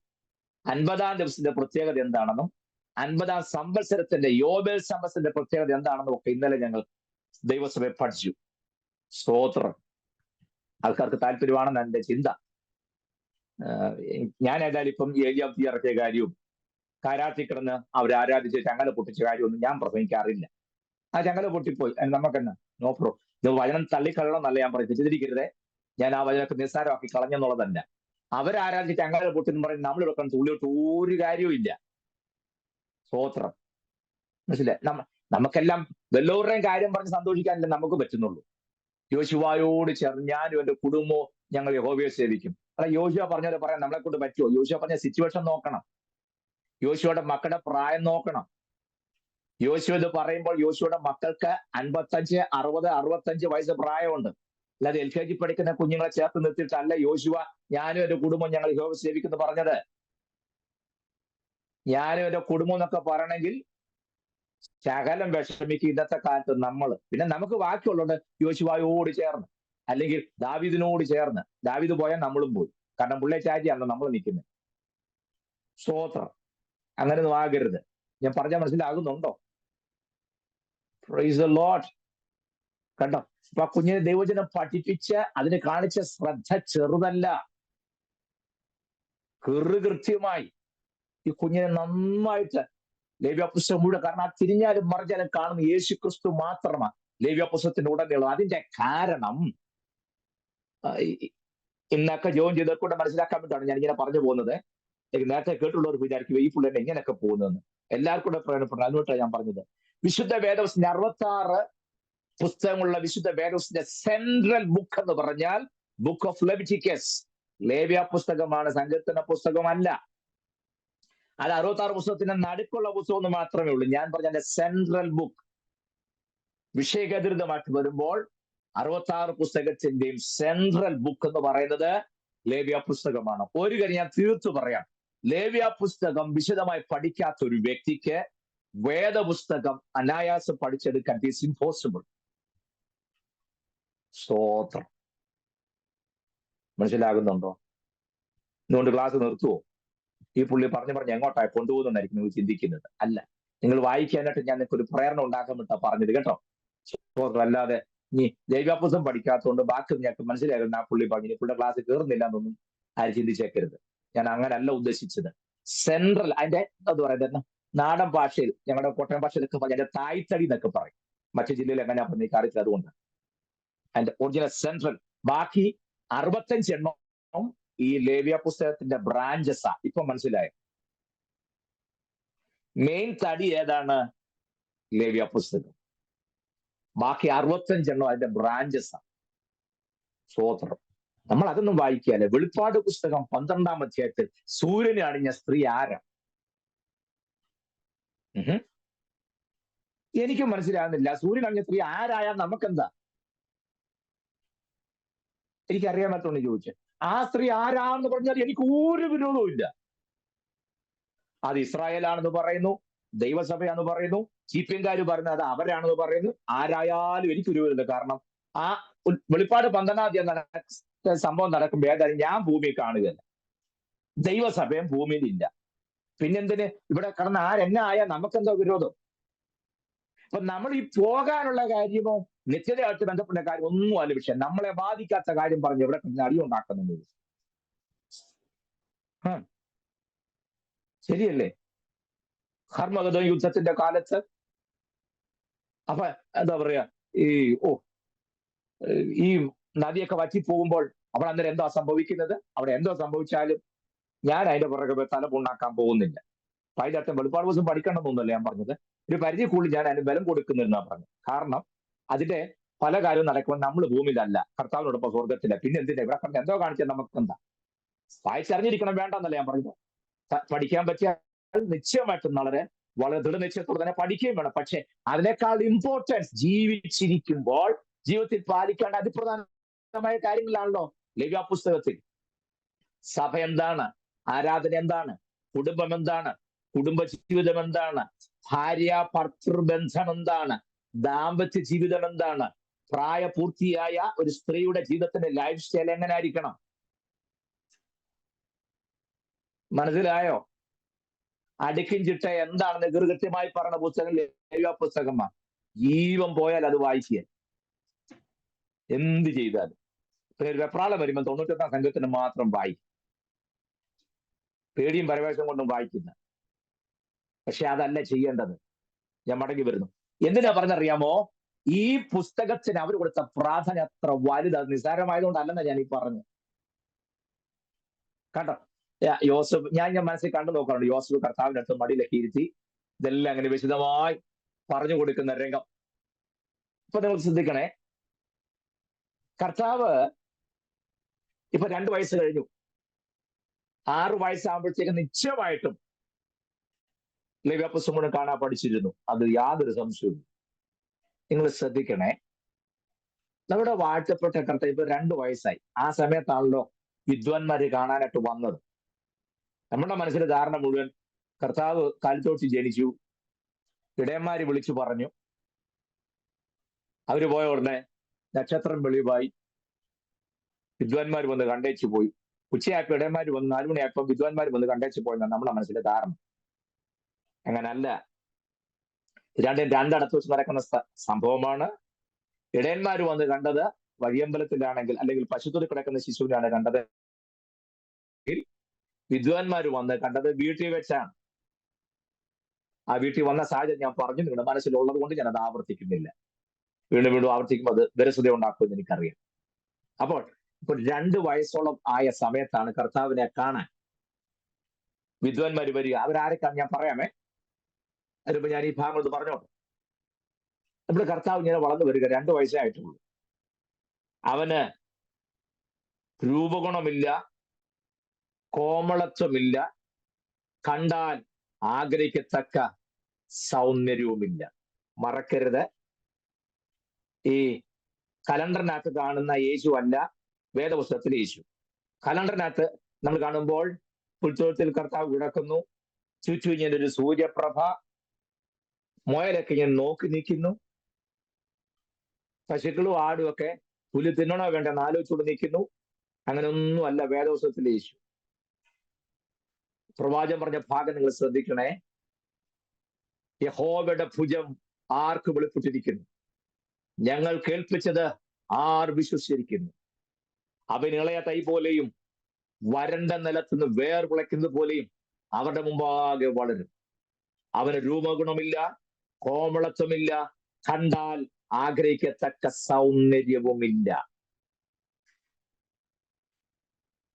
50-ാം ദിവസത്തിന്റെ പ്രത്യേകത എന്താണെന്നും 50-ാം സംവത്സരത്തിന്റെ യോബേൽ സംവത്സരത്തിന്റെ പ്രത്യേകത എന്താണെന്നും ഒക്കെ ഇന്നലെ ഞങ്ങൾ ദൈവസഭയെ പഠിച്ചു. സ്തോത്രം. ആൾക്കാർക്ക് താല്പര്യമാണെന്ന് എന്റെ ചിന്ത. ഞാൻ ഏതായാലും ഇപ്പം ഏലിയാബ്ദി ഇറക്കിയ കാര്യവും കാരാട്ടി കിടന്ന് അവർ ആരാധിച്ച് ചങ്ങല പൊട്ടിച്ച കാര്യമൊന്നും ഞാൻ പ്രസംഗിക്കാറില്ല. ആ ചങ്ങല പൊട്ടിപ്പോയി, നമുക്കെന്നെ നോ പ്രോ. ഇത് വചനം തള്ളിക്കളയണമെന്നല്ല ഞാൻ പറയും, തെറ്റിദ്ധരിക്കരുതേ. ഞാൻ ആ വചനമൊക്കെ നിസ്സാരമാക്കി കളഞ്ഞെന്നുള്ളതല്ല. അവരാരാധിച്ച് ചങ്ങല പൊട്ടിന്ന് പറയും നമ്മൾ വെക്കാൻ തുള്ളിയോട്ട് ഒരു കാര്യവും ഇല്ല. സ്തോത്രം. മനസ്സിലായി? നമുക്കെല്ലാം വല്ലവരുടെയും കാര്യം പറഞ്ഞ് സന്തോഷിക്കാനല്ലേ നമുക്ക് പറ്റുന്നുള്ളൂ. യോശുവയോട് ചേർന്ന് ഞാനും എന്റെ കുടുംബവും ഞങ്ങൾ യഹോവയെ സേവിക്കും. അല്ല, യോശുവ പറഞ്ഞത് പറയാൻ നമ്മളെ കൊണ്ട് പറ്റുമോ? യോശുവ പറഞ്ഞ സിറ്റുവേഷൻ നോക്കണം, യോശുവയുടെ മക്കളുടെ പ്രായം നോക്കണം. യോശുവ ഇത് പറയുമ്പോൾ യോശുവയുടെ മക്കൾക്ക് 55, 60, 65 വയസ്സ് പ്രായമുണ്ട്. അല്ലാതെ LKG പഠിക്കുന്ന കുഞ്ഞുങ്ങളെ ചേർത്ത് നിർത്തിയിട്ടല്ല യോശുവ ഞാനും എന്റെ കുടുംബം ഞങ്ങൾ യഹോവയെ സേവിക്കുന്നു പറഞ്ഞത്. ഞാനും എന്റെ കുടുംബം എന്നൊക്കെ പറയണമെങ്കിൽ ശകലം വിഷമിക്കും ഇന്നത്തെ കാലത്ത് നമ്മൾ. പിന്നെ നമുക്ക് ബാക്കിയുള്ളത് യോശുവയോട് ചേർന്ന്, അല്ലെങ്കിൽ ദാവീദിനോട് ചേർന്ന്. ദാവീദ് പോയാൽ നമ്മളും പോയി, കാരണം പുള്ളിയെ ചാറ്റിയാണല്ലോ നമ്മൾ നിൽക്കുന്നത്. സ്തോത്രം. അങ്ങനെയൊന്നും ആകരുത്. ഞാൻ പറഞ്ഞാൽ മനസ്സിലാകുന്നുണ്ടോ? Praise the Lord. കണ്ടോ? അപ്പൊ ആ കുഞ്ഞിനെ ദൈവജനം പഠിപ്പിച്ച് അതിന് കാണിച്ച ശ്രദ്ധ ചെറുതല്ല. കൃത്യമായി ഈ കുഞ്ഞിനെ നന്നായിട്ട് ലേവ്യപുസ്തകം മുഴുവൻ, കാരണം ആ തിരിഞ്ഞാലും മറിഞ്ഞാലും കാണുന്ന യേശു ക്രിസ്തു മാത്രമാണ് ലേവ്യപുസ്തകത്തിന്റെ ഉടനീളം. അതിന്റെ കാരണം ഇന്നൊക്കെ ജോയിൻ ചെയ്തവർക്കൂടെ മനസ്സിലാക്കാൻ വേണ്ടിയാണ് ഞാൻ ഇങ്ങനെ പറഞ്ഞു പോകുന്നത്. നേരത്തെ കേട്ടുള്ളവർക്ക് വിചാരിക്കും ഈ പുള്ളിനെ എങ്ങനെയൊക്കെ പോകുന്നതെന്ന്. എല്ലാവർക്കും കൂടെ പ്രയോജനപ്പെടും. അതുകൊണ്ടാണ് ഞാൻ പറഞ്ഞത്. വിശുദ്ധ വേദപുസ്തകത്തിന്റെ 66 പുസ്തകമുള്ള വിശുദ്ധ വേദപുസ്തകത്തിന്റെ സെൻട്രൽ ബുക്ക് എന്ന് പറഞ്ഞാൽ ബുക്ക് ഓഫ് ലെവിറ്റിക്കസ്. ലേവ്യ പുസ്തകമാണ്, സങ്കീർത്തന പുസ്തകമല്ല. അത് 66 പുസ്തകത്തിന്റെ നടുക്കുള്ള പുസ്തകം എന്ന് മാത്രമേ ഉള്ളൂ. ഞാൻ പറഞ്ഞ സെൻട്രൽ ബുക്ക് വിഷയകേന്ദ്രിതമായിട്ട് വരുമ്പോൾ 66 പുസ്തകത്തിന്റെയും സെൻട്രൽ ബുക്ക് എന്ന് പറയുന്നത് ലേവ്യ പുസ്തകമാണ്. ഒരു കാര്യം ഞാൻ തീർത്തു പറയാം, ലേവ്യ പുസ്തകം വിശദമായി പഠിക്കാത്ത ഒരു വ്യക്തിക്ക് വേദപുസ്തകം അനായാസം പഠിച്ചെടുക്കാൻ ഇറ്റ്സ് ഇംപോസിബിൾ. സ്തോത്രം. മനസ്സിലാകുന്നുണ്ടോ? ഇതുകൊണ്ട് ക്ലാസ് നിർത്തുവോ? ഈ പുള്ളി പറഞ്ഞ് എങ്ങോട്ടായി കൊണ്ടുപോകുന്നതായിരിക്കും നിങ്ങൾ ചിന്തിക്കുന്നത്. അല്ല, നിങ്ങൾ വായിക്കാനായിട്ട് ഞാൻ നിങ്ങൾക്ക് ഒരു പ്രേരണ ഉണ്ടാക്കാൻ വിട്ടാ പറഞ്ഞത് കേട്ടോ. അല്ലാതെ ഇനി ലേവ്യപുസ്തകം പഠിക്കാത്തതുകൊണ്ട് ബാക്കി ഞങ്ങൾക്ക് മനസ്സിലാകുന്ന ആ പുള്ളി പറഞ്ഞു പുള്ളിയുടെ ക്ലാസ് കയറുന്നില്ല എന്നൊന്നും ആരും ചിന്തിച്ചേക്കരുത്. ഞാൻ അങ്ങനല്ല ഉദ്ദേശിച്ചത്. സെൻട്രൽ അതിന്റെ എന്താ പറയുന്നത്, നാടൻ ഭാഷയിൽ ഞങ്ങളുടെ കോട്ടയം ഭാഷയിലൊക്കെ പറഞ്ഞ അതിന്റെ തായ്തടി എന്നൊക്കെ പറയും. മറ്റു ജില്ലയിൽ എങ്ങനെയാ പറഞ്ഞ കാര്യത്തിൽ അതുകൊണ്ട് അതിന്റെ ഒറിജിനൽ സെൻട്രൽ. ബാക്കി 65 എണ്ണം ഈ ലേവ്യ പുസ്തകത്തിന്റെ ബ്രാഞ്ചസാ. ഇപ്പൊ മനസ്സിലായോ? മെയിൻ തടി ഏതാണ്? ലേവ്യ പുസ്തകം. ബാക്കി 65 എണ്ണം അതിന്റെ ബ്രാഞ്ചസാ. സ്തോത്രം. നമ്മൾ അതൊന്നും വായിക്കാല്ലേ. വെളിപ്പാട് പുസ്തകം 12-ാം അധ്യായത്തിൽ സൂര്യനെ അണിഞ്ഞ സ്ത്രീ ആരാ? എനിക്ക് മനസ്സിലാകുന്നില്ല. സൂര്യൻ അണിഞ്ഞ സ്ത്രീ ആരായാൽ നമുക്കെന്താ? എനിക്കറിയാൻ പറ്റുമെന്ന് ചോദിച്ചു. ആ സ്ത്രീ ആരാന്ന് പറഞ്ഞാൽ എനിക്ക് ഒരു വിരോധവും ഇല്ല. അത് ഇസ്രായേലാണെന്ന് പറയുന്നു, ദൈവസഭയാണെന്ന് പറയുന്നു, ചീപ്പിയൻകാര് പറയുന്നത് അത് അവരാണെന്ന് പറയുന്നു. ആരായാലും എനിക്ക് ഒരു വിരോധമില്ല. കാരണം ആ വെളിപ്പാട് 12-ാം അധ്യായം സംഭവം നടക്കുമ്പോൾ ഏതായാലും ഞാൻ ഭൂമിയിൽ കാണുകയല്ല, ദൈവസഭയും ഭൂമിയിൽ ഇല്ല. പിന്നെന്തിന് ഇവിടെ കടന്ന് ആരെന്നെ ആയാൽ നമുക്കെന്തോ വിരോധം? അപ്പൊ നമ്മൾ ഈ പോകാനുള്ള കാര്യമോ നിത്യതയായിട്ട് ബന്ധപ്പെട്ട കാര്യം ഒന്നും അല്ല വിഷയം. നമ്മളെ ബാധിക്കാത്ത കാര്യം പറഞ്ഞ് ഇവിടെ അടിയുണ്ടാക്കുന്നുണ്ട്. ശരിയല്ലേ? ഹർമഗദോൻ യുദ്ധത്തിന്റെ കാലത്ത് അപ്പൊ എന്താ പറയാ, ഈ നദിയൊക്കെ വറ്റിപ്പോകുമ്പോൾ അവിടെ അന്നേരം എന്താ സംഭവിക്കുന്നത്? അവിടെ എന്തോ സംഭവിച്ചാലും ഞാൻ അതിന്റെ പുറകെ തല പുണ്ണാക്കാൻ പോകുന്നില്ല. അപ്പൊ അതിന്റെ അർത്ഥം വെളിപ്പാട് ദിവസം പഠിക്കണമെന്നൊന്നുമല്ല ഞാൻ പറഞ്ഞത്. ഒരു പരിധി കൂടുതൽ ഞാൻ അതിന് ബലം കൊടുക്കുന്നില്ലെന്നാണ് പറഞ്ഞത്. കാരണം അതിന്റെ പല കാര്യവും നടക്കുമ്പോൾ നമ്മൾ ഭൂമിയിലല്ല, കർത്താവിനോടൊപ്പം സ്വർഗത്തില്ല. പിന്നെ എന്തിനാ ഇവിടെ കണ്ട് എന്തോ കാണിച്ചാൽ നമുക്ക് എന്താ? വായിച്ചറിഞ്ഞിരിക്കണം, വേണ്ടെന്നല്ല ഞാൻ പറയുന്നത്. പഠിക്കാൻ പറ്റിയാൽ നിശ്ചയമായിട്ടും വളരെ ദൃഢനിശ്ചയത്തോടെ തന്നെ പഠിക്കുകയും വേണം. പക്ഷെ അതിനേക്കാൾ ഇമ്പോർട്ടൻസ് ജീവിച്ചിരിക്കുമ്പോൾ ജീവിതത്തിൽ പാലിക്കേണ്ട അതിപ്രധാനമായ കാര്യങ്ങളാണല്ലോ ലേവ്യ പുസ്തകത്തിൽ. സഭ എന്താണ്? ആരാധന എന്താണ്? കുടുംബം എന്താണ്? കുടുംബ ജീവിതം എന്താണ്? ഭാര്യ ഭർത്തൃബന്ധം എന്താണ്? ദാമ്പത്യ ജീവിതം എന്താണ്? പ്രായപൂർത്തിയായ ഒരു സ്ത്രീയുടെ ജീവിതത്തിന്റെ ലൈഫ് സ്റ്റൈൽ എങ്ങനെ ആയിരിക്കണം? മനസ്സിലായോ? അടുക്കും ചിട്ട എന്താണെന്ന് കൃത്യമായി പറഞ്ഞ പുസ്തകം ലേവ്യ പുസ്തകമാണ്. ജീവൻ പോയാൽ അത് വായിക്കുക, എന്ത് ചെയ്താലും. പിന്നെ ഒരു വെപ്രാളം വരുമ്പോൾ 98-ാം സംഘത്തിന് മാത്രം വായിക്കും, പേടിയും പരവേശം കൊണ്ടും വായിക്കുന്ന. പക്ഷെ അതല്ല ചെയ്യേണ്ടത്. ഞാൻ മടങ്ങി വരുന്നു. എന്തിനാ പറഞ്ഞറിയാമോ? ഈ പുസ്തകത്തിന് അവർ കൊടുത്ത പ്രാധാന്യം അത്ര വലുത്, അത് നിസ്സാരമായതുകൊണ്ടല്ലെന്നാ ഞാൻ ഈ പറഞ്ഞു. കേട്ടോ? യോസഫ് ഞാൻ മനസ്സിൽ കണ്ടു നോക്കാറുണ്ട്. യോസഫ് കർത്താവിന്റെ അടുത്ത് മടിയിലൊക്കെ ഇരുത്തി ഇതെല്ലാം അങ്ങനെ വിശദമായി പറഞ്ഞു കൊടുക്കുന്ന രംഗം. ഇപ്പൊ നിങ്ങൾ ശ്രദ്ധിക്കണേ, കർത്താവ് ഇപ്പൊ 2 വയസ്സ് കഴിഞ്ഞു. 6 വയസ്സാകുമ്പോഴത്തേക്ക് നിശ്ചയമായിട്ടും ലേവ്യപുസ്തകം മുഴുവൻ കാണാൻ പഠിച്ചിരുന്നു. അത് യാതൊരു സംശയവും. നിങ്ങൾ ശ്രദ്ധിക്കണേ, നമ്മുടെ വാഴ്ത്തപ്പെട്ട കർത്താവ് ഇപ്പൊ 2 വയസ്സായി. ആ സമയത്താണല്ലോ വിദ്വാൻമാര് കാണാനായിട്ട് വന്നത്. നമ്മുടെ മനസ്സിലെ ധാരണ മുഴുവൻ കർത്താവ് കാലിത്തോട്ടി ജനിച്ചു, ഇടയന്മാര് വിളിച്ചു പറഞ്ഞു, അവര് പോയ ഉടനെ നക്ഷത്രം വെളിവായി, വിദ്വാൻമാർ വന്ന് കണ്ടേച്ചു പോയി. ഉച്ചയായപ്പോൾ ഇടയന്മാർ വന്ന് 4 മണിയായപ്പോൾ വിദ്വാൻമാർ വന്ന് കണ്ടേച്ച് പോയെന്നാണ് നമ്മുടെ മനസ്സിലെ ധാരണ. അങ്ങനല്ല. രണ്ടിടത്ത് വെച്ച് നടക്കുന്ന സംഭവമാണ്. ഇടയന്മാർ വന്ന് കണ്ടത് വഴിയമ്പലത്തിലാണെങ്കിൽ, അല്ലെങ്കിൽ പശുത്തൊടി കിടക്കുന്ന ശിശുവിനാണ് കണ്ടത്. വിദ്വാൻമാർ വന്ന് കണ്ടത് വീട്ടിൽ വെച്ചാണ്. ആ വീട്ടിൽ വന്ന സാഹചര്യം ഞാൻ പറഞ്ഞു, നിങ്ങളുടെ മനസ്സിലുള്ളത് കൊണ്ട് ഞാൻ അത് ആവർത്തിക്കുന്നില്ല. വീണ്ടും വീണ്ടും ആവർത്തിക്കുമ്പോൾ അത് വിരസത ഉണ്ടാക്കുമെന്ന് എനിക്കറിയാം. അപ്പോൾ ഇപ്പോൾ 2 വയസ്സോളം ആയ സമയത്താണ് കർത്താവിനെ കാണാൻ വിദ്വാൻമാർ വരിക. അവരാരൊക്കെയാണ് ഞാൻ പറയാമേ. അതിപ്പോ ഞാൻ ഈ ഭാഗങ്ങൾ പറഞ്ഞോട്ടെ. നമ്മുടെ കർത്താവ് ഇങ്ങനെ വളർന്നു വരിക, 2 വയസ്സേ ആയിട്ടുള്ളൂ. അവന് രൂപഗുണമില്ല, കോമളത്വമില്ല, കണ്ടാൽ ആഗ്രഹിക്കത്തക്ക സൗന്ദര്യവുമില്ല. മറക്കരുത്, ഈ കലണ്ടറിനകത്ത് കാണുന്ന യേശു അല്ല വേദപുസ്തകത്തിലെ യേശു. കലണ്ടറിനകത്ത് നമ്മൾ കാണുമ്പോൾ പുൽത്തൊഴുത്തിൽ കർത്താവ് കിടക്കുന്നു, ചുറ്റും ഇങ്ങനെ ഒരു സൂര്യപ്രഭ, മുയലൊക്കെ ഇങ്ങനെ നോക്കി നിൽക്കുന്നു, പശുക്കളും ആടും ഒക്കെ പുല്ല് തിന്നണോ വേണ്ടെന്ന് ആലോചിച്ചുകൊണ്ട് നിൽക്കുന്നു. അങ്ങനെ ഒന്നും അല്ല വേദപുസ്തകത്തിലെ യേശു. പ്രവാചകൻ പറഞ്ഞ ഭാഗം നിങ്ങൾ ശ്രദ്ധിക്കണേ. യഹോവയുടെ ഭുജം ആർക്ക് വെളിപ്പെട്ടിരിക്കുന്നു? ഞങ്ങൾ കേൾപ്പിച്ചത് ആർ വിശ്വസിച്ചിരിക്കുന്നു? അവൻ ഇളയ തൈ പോലെയും വരണ്ട നിലത്തുനിന്ന് വേർ വിളയ്ക്കുന്നത് പോലെയും അവരുടെ മുമ്പാകെ വളരും. അവന് രൂപഗുണമില്ല, കോമളത്വമില്ല, കണ്ടാൽ ആഗ്രഹിക്കത്തക്ക സൗന്ദര്യവുമില്ല.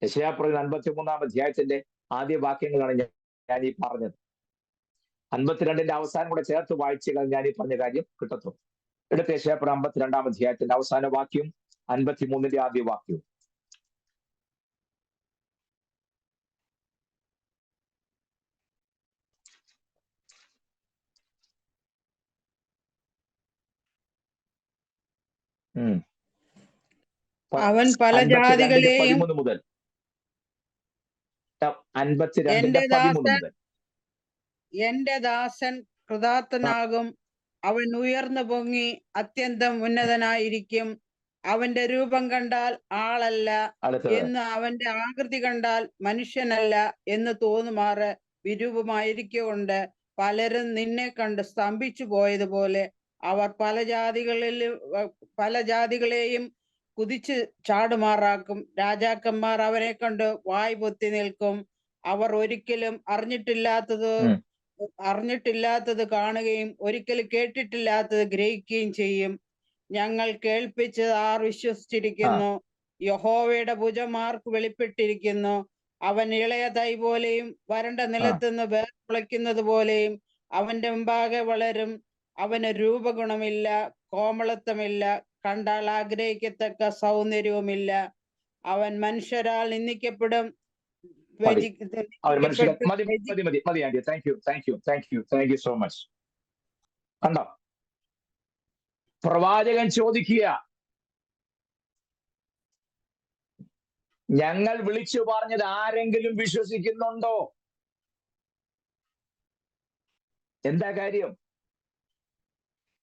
യെശയ്യാപ്രവചനം 53-ാം അധ്യായത്തിന്റെ ആദ്യ വാക്യങ്ങളാണ് ഞാൻ ഈ പറഞ്ഞത്. 52-ന്റെ അവസാനം കൂടെ ചേർത്ത് വായിച്ചാൽ ഞാൻ ഈ പറഞ്ഞ കാര്യം കിട്ടത്തുള്ളൂ. എടുത്ത യെശയ്യാപ്രവചനം 52-ാം അധ്യായത്തിന്റെ അവസാന വാക്യം 53-ന്റെ ആദ്യ വാക്യവും. അവൻ പല ജാതികളെയും 13 മുതൽ 52-ന്റെ 13 മുതൽ. എന്റെ ദാസൻ കൃതാർത്ഥനാകും, അവൻ ഉയർന്നു പൊങ്ങി അത്യന്തം ഉന്നതനായിരിക്കും. അവന്റെ രൂപം കണ്ടാൽ ആളല്ല എന്ന്, അവന്റെ ആകൃതി കണ്ടാൽ മനുഷ്യനല്ല എന്ന് തോന്നുമാറ് വിരൂപമായിരിക്കൊണ്ട് പലരും നിന്നെ കണ്ട് സ്തംഭിച്ചു പോയതുപോലെ അവർ പല ജാതികളെയും കുതിച്ച് ചാടുമാറാക്കും. രാജാക്കന്മാർ അവനെ കണ്ട് വായ് പൊത്തി നിൽക്കും. അവർ ഒരിക്കലും അറിഞ്ഞിട്ടില്ലാത്തത് കാണുകയും ഒരിക്കലും കേട്ടിട്ടില്ലാത്തത് ഗ്രഹിക്കുകയും ചെയ്യും. ഞങ്ങൾ കേൾപ്പിച്ചത് ആർ വിശ്വസിച്ചിരിക്കുന്നു? യഹോവയുടെ ഭുജം ആർക്ക് വെളിപ്പെട്ടിരിക്കുന്നു? അവൻ ഇളയ തൈ പോലെയും വരണ്ട നിലത്തുനിന്ന് വേർ മുളയ്ക്കുന്നത് പോലെയും അവന്റെ മുമ്പാകെ വളരും. അവന് രൂപഗുണമില്ല, കോമളത്വമില്ല, കണ്ടാൽ ആഗ്രഹിക്കത്തക്ക സൗന്ദര്യവുമില്ല. അവൻ മനുഷ്യരാൽ നിന്ദിക്കപ്പെടും. കണ്ടോ, പ്രവാചകൻ ചോദിക്കുക, ഞങ്ങൾ വിളിച്ചു പറഞ്ഞത് ആരെങ്കിലും വിശ്വസിക്കുന്നുണ്ടോ? എന്താ കാര്യം?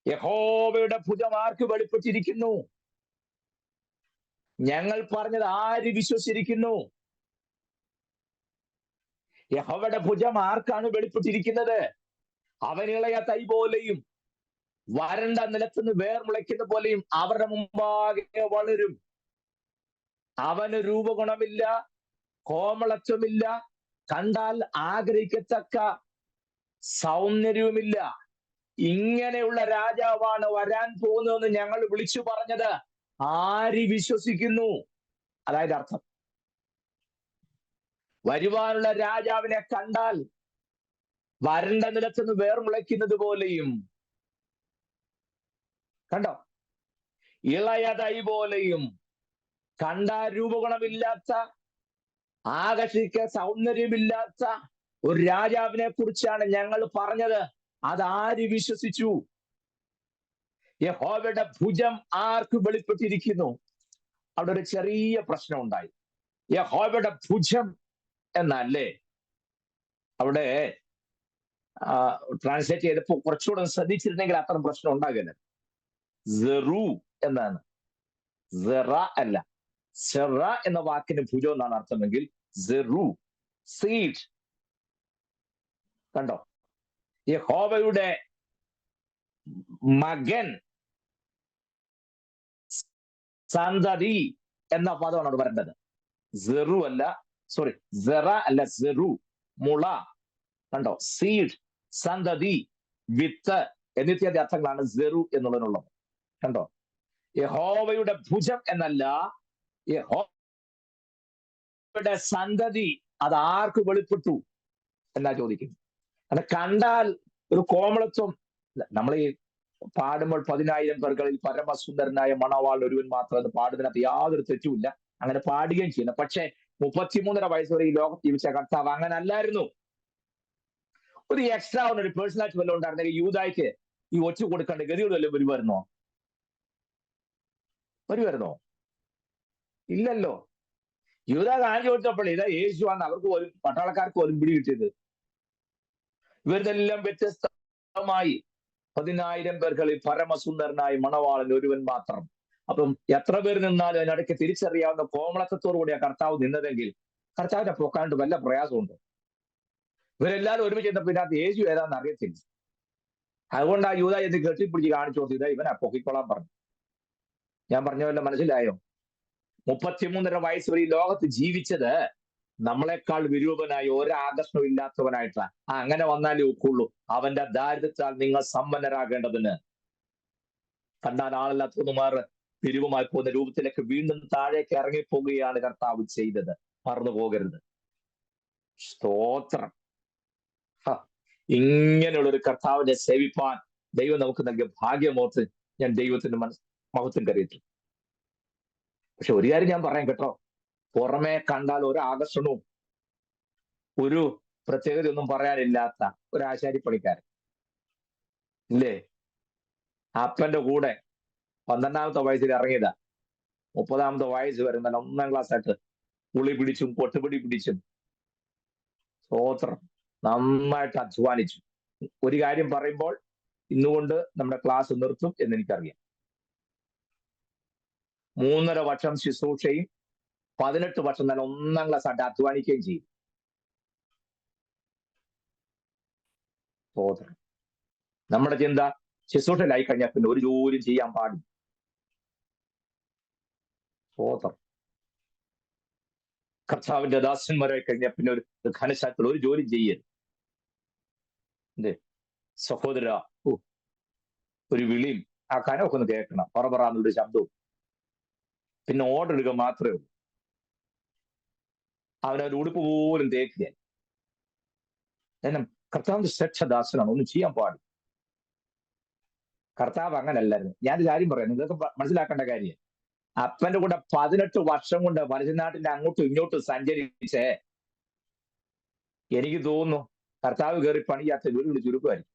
യഹോവയുടെ ഭുജം ആർക്ക് വെളിപ്പെട്ടിരിക്കുന്നു? ഞങ്ങൾ പറഞ്ഞത് ആര് വിശ്വസിച്ചിരിക്കുന്നു? യഹോവയുടെ ഭുജം ആർക്കാണ് വെളിപ്പെട്ടിരിക്കുന്നത്? അവൻ ഇളയ തൈ പോലെയും വരണ്ട നിലത്തുനിന്ന് വേർ മുളയ്ക്കുന്ന പോലെയും അവരുടെ മുമ്പാകെ വളരും. അവന് രൂപഗുണമില്ല, കോമളത്വമില്ല, കണ്ടാൽ ആഗ്രഹിക്കത്തക്ക സൗന്ദര്യവുമില്ല. ഇങ്ങനെയുള്ള രാജാവാണ് വരാൻ പോകുന്നതെന്ന് ഞങ്ങൾ വിളിച്ചു പറഞ്ഞത് ആര് വിശ്വസിക്കുന്നു? അതായത് അർത്ഥം, വരുവാനുള്ള രാജാവിനെ കണ്ടാൽ വരണ്ട നിലത്തുനിന്ന് വേർ മുളയ്ക്കുന്നത് പോലെയും, കണ്ടോ, ഇളയ തൈ പോലെയും, കണ്ടാൽ രൂപഗുണമില്ലാത്ത, ആകർഷിക്ക സൗന്ദര്യമില്ലാത്ത ഒരു രാജാവിനെ കുറിച്ചാണ് ഞങ്ങൾ പറഞ്ഞത്. അതാര് വിശ്വസിച്ചു? യഹോവയുടെ ഭുജം ആർക്ക് വെളിപ്പെട്ടിരിക്കുന്നു? അവിടെ ഒരു ചെറിയ പ്രശ്നം ഉണ്ടായി. യഹോവയുടെ ഭുജം എന്നല്ലേ അവിടെ ട്രാൻസ്ലേറ്റ് ചെയ്തപ്പോൾ കുറച്ചുകൂടെ ശ്രദ്ധിച്ചിരുന്നെങ്കിൽ അത്ര പ്രശ്നം ഉണ്ടാകില്ല. സെറു എന്നാണ്, സെറ അല്ല. സെറ എന്ന വാക്കിന് ഭുജം എന്നാണ് അർത്ഥമെങ്കിൽ സെറു, സീഡ്. കണ്ടോ? യഹോവയുടെ മകൻ, സന്തതി എന്ന പദമാണ് അവിടെ വരേണ്ടത്. സെറു അല്ല, സോറി, സെറ അല്ല, സെറു, മുള. കണ്ടോ? സീഡ്, സന്തതി, വിത്ത് എന്നിത്യാദി അർത്ഥങ്ങളാണ് സെറു എന്നുള്ളതിനുള്ളത്. കണ്ടോ? യഹോവയുടെ ഭുജം എന്നല്ല, യഹോവയുടെ സന്തതി അത് ആർക്ക് വെളിപ്പെട്ടു എന്നാ ചോദിക്കുന്നു. അത് കണ്ടാൽ ഒരു കോമളത്വം. നമ്മൾ ഈ പാടുമ്പോൾ 10,000 പേർകളിൽ പരമസുന്ദരനായ മണവാൾ ഒരുവൻ മാത്രം എന്ന് പാടുന്നതിനകത്ത് യാതൊരു തെറ്റുമില്ല, അങ്ങനെ പാടുകയും ചെയ്യുന്നു. പക്ഷെ 33.5 വയസ്സ് വരെ ഈ ലോകത്ത് ജീവിച്ച കർത്താവ് അങ്ങനെ അല്ലായിരുന്നു. ഒരു എക്സ്ട്രാ ഒരു പേഴ്സണാലിറ്റി വല്ലതും ഉണ്ടായിരുന്നെങ്കിൽ യൂദായ്ക്ക് ഈ ഒച്ച കൊടുക്കേണ്ട ഗതിയോട് വല്ലതും വരുമായിരുന്നോ? ഇല്ലല്ലോ. യൂദ കാണിച്ചു കൊടുത്തപ്പോൾ ഇതാ യേശുവാണ് അവർക്ക് പോലും, പട്ടാളക്കാർക്ക് പോലും പിടി കിട്ടിയത്. ഇവരിതെല്ലാം വ്യത്യസ്തമായി 10,000 പേർകളിൽ പരമസുന്ദരനായി മണവാളൻ ഒരുവൻ മാത്രം. അപ്പം എത്ര പേര് നിന്നാലും അതിനിടയ്ക്ക് തിരിച്ചറിയാവുന്ന കോമളത്വത്തോടു കൂടിയ കർത്താവ് നിന്നതെങ്കിൽ കർത്താവിനെ പൊക്കാണ്ട് വല്ല പ്രയാസമുണ്ട്. ഇവരെല്ലാവരും ഒരുമിച്ച് ചെന്നപ്പോൾ ഇതിനകത്ത് യേശു ഏതാണെന്ന് അറിയത്തില്ല. അതുകൊണ്ട് ആ യൂദ എന്ന് കെട്ടിപ്പിടിച്ച് കാണിച്ചു കൊടുത്തത് ഇവനാ പൊക്കിക്കൊള്ളാൻ പറഞ്ഞു. ഞാൻ പറഞ്ഞ വല്ല മനസ്സിലായോ? 33.5 വയസ്സ് വരെ ഈ ലോകത്ത് ജീവിച്ചത് നമ്മളെക്കാൾ വിരൂപനായി ഒരാകർഷണവും ഇല്ലാത്തവനായിട്ടാണ്. അങ്ങനെ വന്നാലേ ഒക്കുള്ളൂ. അവന്റെ ദാരിദ്ര്യത്താൽ നിങ്ങൾ സമ്പന്നരാകേണ്ടതിന്. കണ്ടാൽ ആളില്ലാത്തവന്മാർ പിരിവുമായി പോകുന്ന രൂപത്തിലേക്ക് വീണ്ടും താഴേക്ക് ഇറങ്ങിപ്പോകുകയാണ് കർത്താവ് ചെയ്തത്. മറന്നു പോകരുത്. സ്തോത്രം. ഇങ്ങനെയുള്ളൊരു കർത്താവിനെ സേവിപ്പാൻ ദൈവം നമുക്ക് നൽകിയ ഭാഗ്യമോർത്ത് ഞാൻ ദൈവത്തിന്റെ മഹത്വം കരുതി. പക്ഷെ ഒരു കാര്യം ഞാൻ പറയാം കേട്ടോ, പുറമെ കണ്ടാൽ ഒരു ആകർഷണവും ഒരു പ്രത്യേകതയൊന്നും പറയാനില്ലാത്ത ഒരു ആശാരിപ്പണിക്കാരൻ ഇല്ലേ? അപ്പന്റെ കൂടെ 12-ാമത്തെ വയസ്സിൽ ഇറങ്ങിയതാ. 30-ാമത്തെ വയസ്സ് വരെ നല്ല 1-ാം ക്ലാസ് ആയിട്ട് പുളി പിടിച്ചും പൊട്ടുപിടി പിടിച്ചും സ്തോത്രം നന്നായിട്ട് അധ്വാനിച്ചു. ഒരു കാര്യം പറയുമ്പോൾ ഇന്നുകൊണ്ട് നമ്മുടെ ക്ലാസ് നിർത്തും എന്ന് എനിക്കറിയാം. 3.5 വർഷം ശുശ്രൂഷയും 18 വർഷം നല്ല 1-ാം ക്ലാസ് ആയിട്ട് അധ്വാനിക്കുകയും ചെയ്യും. സ്തോത്രം. നമ്മുടെ ചിന്ത ശുശ്രൂഷയിലായി കഴിഞ്ഞാൽ പിന്നെ ഒരു ജോലിയും ചെയ്യാൻ പാടില്ല. സ്തോത്രം. കർത്താവിന്റെ ദാസന്മാരായി കഴിഞ്ഞാൽ പിന്നെ ഒരു ഘനശാസ്ത്രത്തിൽ ഒരു ജോലി ചെയ്യരുത്. സഹോദര, ഒരു വിളിയും ആ കനമൊക്കെ ഒന്ന് കേൾക്കണം, പറന്നൊരു ശബ്ദവും, പിന്നെ ഓർഡർ എടുക്കുക മാത്രമേ ഉള്ളൂ. അവനവരുടെ ഉടുപ്പ് പോലും തേക്കുക. കാരണം കർത്താവിന്റെ ശ്രദ്ധദാസനാണ്, ഒന്നും ചെയ്യാൻ പാടില്ല. കർത്താവ് അങ്ങനല്ലായിരുന്നു. ഞാനൊരു കാര്യം പറയാം, നിങ്ങൾക്ക് മനസ്സിലാക്കേണ്ട കാര്യം, അപ്പന്റെ കൂടെ 18 വർഷം കൊണ്ട് മനുഷ്യനാട്ടിന്റെ അങ്ങോട്ടും ഇങ്ങോട്ടും സഞ്ചരിച്ചേ എനിക്ക് തോന്നുന്നു കർത്താവ് കയറി പണിയാത്ത വീടുകൾ ചുരുക്കമായിരിക്കും.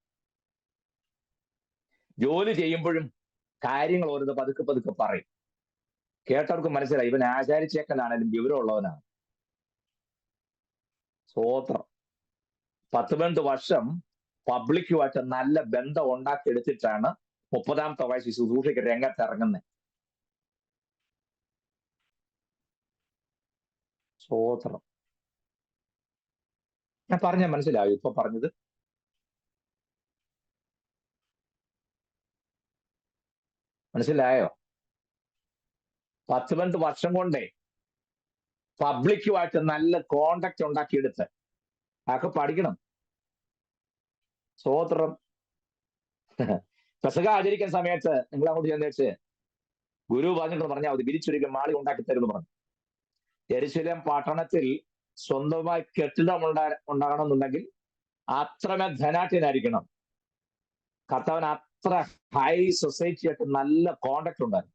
ജോലി ചെയ്യുമ്പോഴും കാര്യങ്ങൾ ഓരോന്ന് പതുക്കെ പതുക്കെ പറയും. കേട്ടവർക്ക് മനസ്സിലായി ഇവൻ ആചാരിച്ചേക്കനാണെങ്കിലും വിവരമുള്ളവനാണ്. സ്തോത്രം. 12 വർഷം പബ്ലിക്കുമായിട്ട് നല്ല ബന്ധം ഉണ്ടാക്കിയെടുത്തിട്ടാണ് 30-ാമത്തെ വയസ്സിൽ ശുശ്രൂഷയ്ക്ക് രംഗത്തിറങ്ങുന്നത്. സ്തോത്രം. ഞാൻ പറഞ്ഞ മനസ്സിലായോ ഇപ്പൊ പറഞ്ഞത്? മനസ്സിലായോ? 12 വർഷം കൊണ്ടേ പബ്ലിക്കുമായിട്ട് നല്ല കോണ്ടാക്ട് ഉണ്ടാക്കിയെടുത്ത് അതൊക്കെ പഠിക്കണം. സ്തോത്രം. പെസഹ ആചരിക്കുന്ന സമയത്ത് നിങ്ങൾ അങ്ങോട്ട് ചെന്നേച്ച് ഗുരു പറഞ്ഞിട്ട് പറഞ്ഞാൽ മതി, വിരിച്ചൊരിക്കൽ മാളി ഉണ്ടാക്കി തരുമെന്ന് പറഞ്ഞു. യെരൂശലേം പട്ടണത്തിൽ സ്വന്തമായി കെട്ടിടം ഉണ്ടാകണമെന്നുണ്ടെങ്കിൽ അത്രമേൽ ധനാഠ്യനായിരിക്കണം. കർത്താവിന് അത്ര ഹൈ സൊസൈറ്റി ആയിട്ട് നല്ല കോണ്ടാക്ട് ഉണ്ടായിരുന്നു.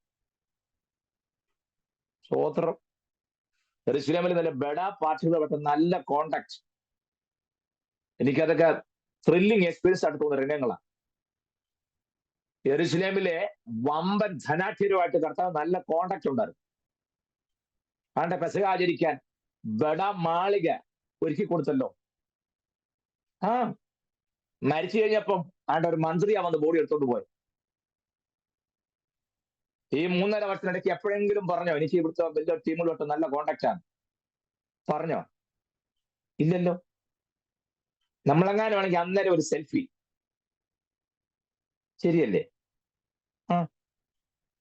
സ്തോത്രം. യെരൂശലേമിൽ നല്ല ബെഡാ പാർട്ടികളുമായിട്ട് നല്ല കോണ്ടാക്ട്. എനിക്കതൊക്കെ ത്രില്ലിങ് എക്സ്പീരിയൻസ് ആയിട്ട് തോന്നുന്ന രംഗങ്ങളാണ്. യെരൂശലേമിലെ വമ്പൻ ധനാഠ്യരുമായിട്ട് കർത്താവ് നല്ല കോണ്ടാക്ട് ഉണ്ടായിരുന്നു. അതുകൊണ്ട് പെസഹ ആചരിക്കാൻ ബഡ മാളിക ഒരുക്കി കൊടുത്തല്ലോ. മരിച്ചു കഴിഞ്ഞപ്പം ആണ്ട് ഒരു മന്ത്രിയാ വന്ന് ബോഡി എടുത്തോണ്ട് പോയി. ഈ 3.5 വർഷത്തിനിടയ്ക്ക് എപ്പോഴെങ്കിലും പറഞ്ഞോ എനിക്ക് ഇവിടുത്തെ വലിയ ടീമുകളോട്ട് നല്ല കോണ്ടാക്ട് ആണ്? പറഞ്ഞോ? ഇല്ലല്ലോ. നമ്മളെങ്ങാനും ആണെങ്കിൽ അന്നേരം ഒരു സെൽഫി. ശരിയല്ലേ? ആ,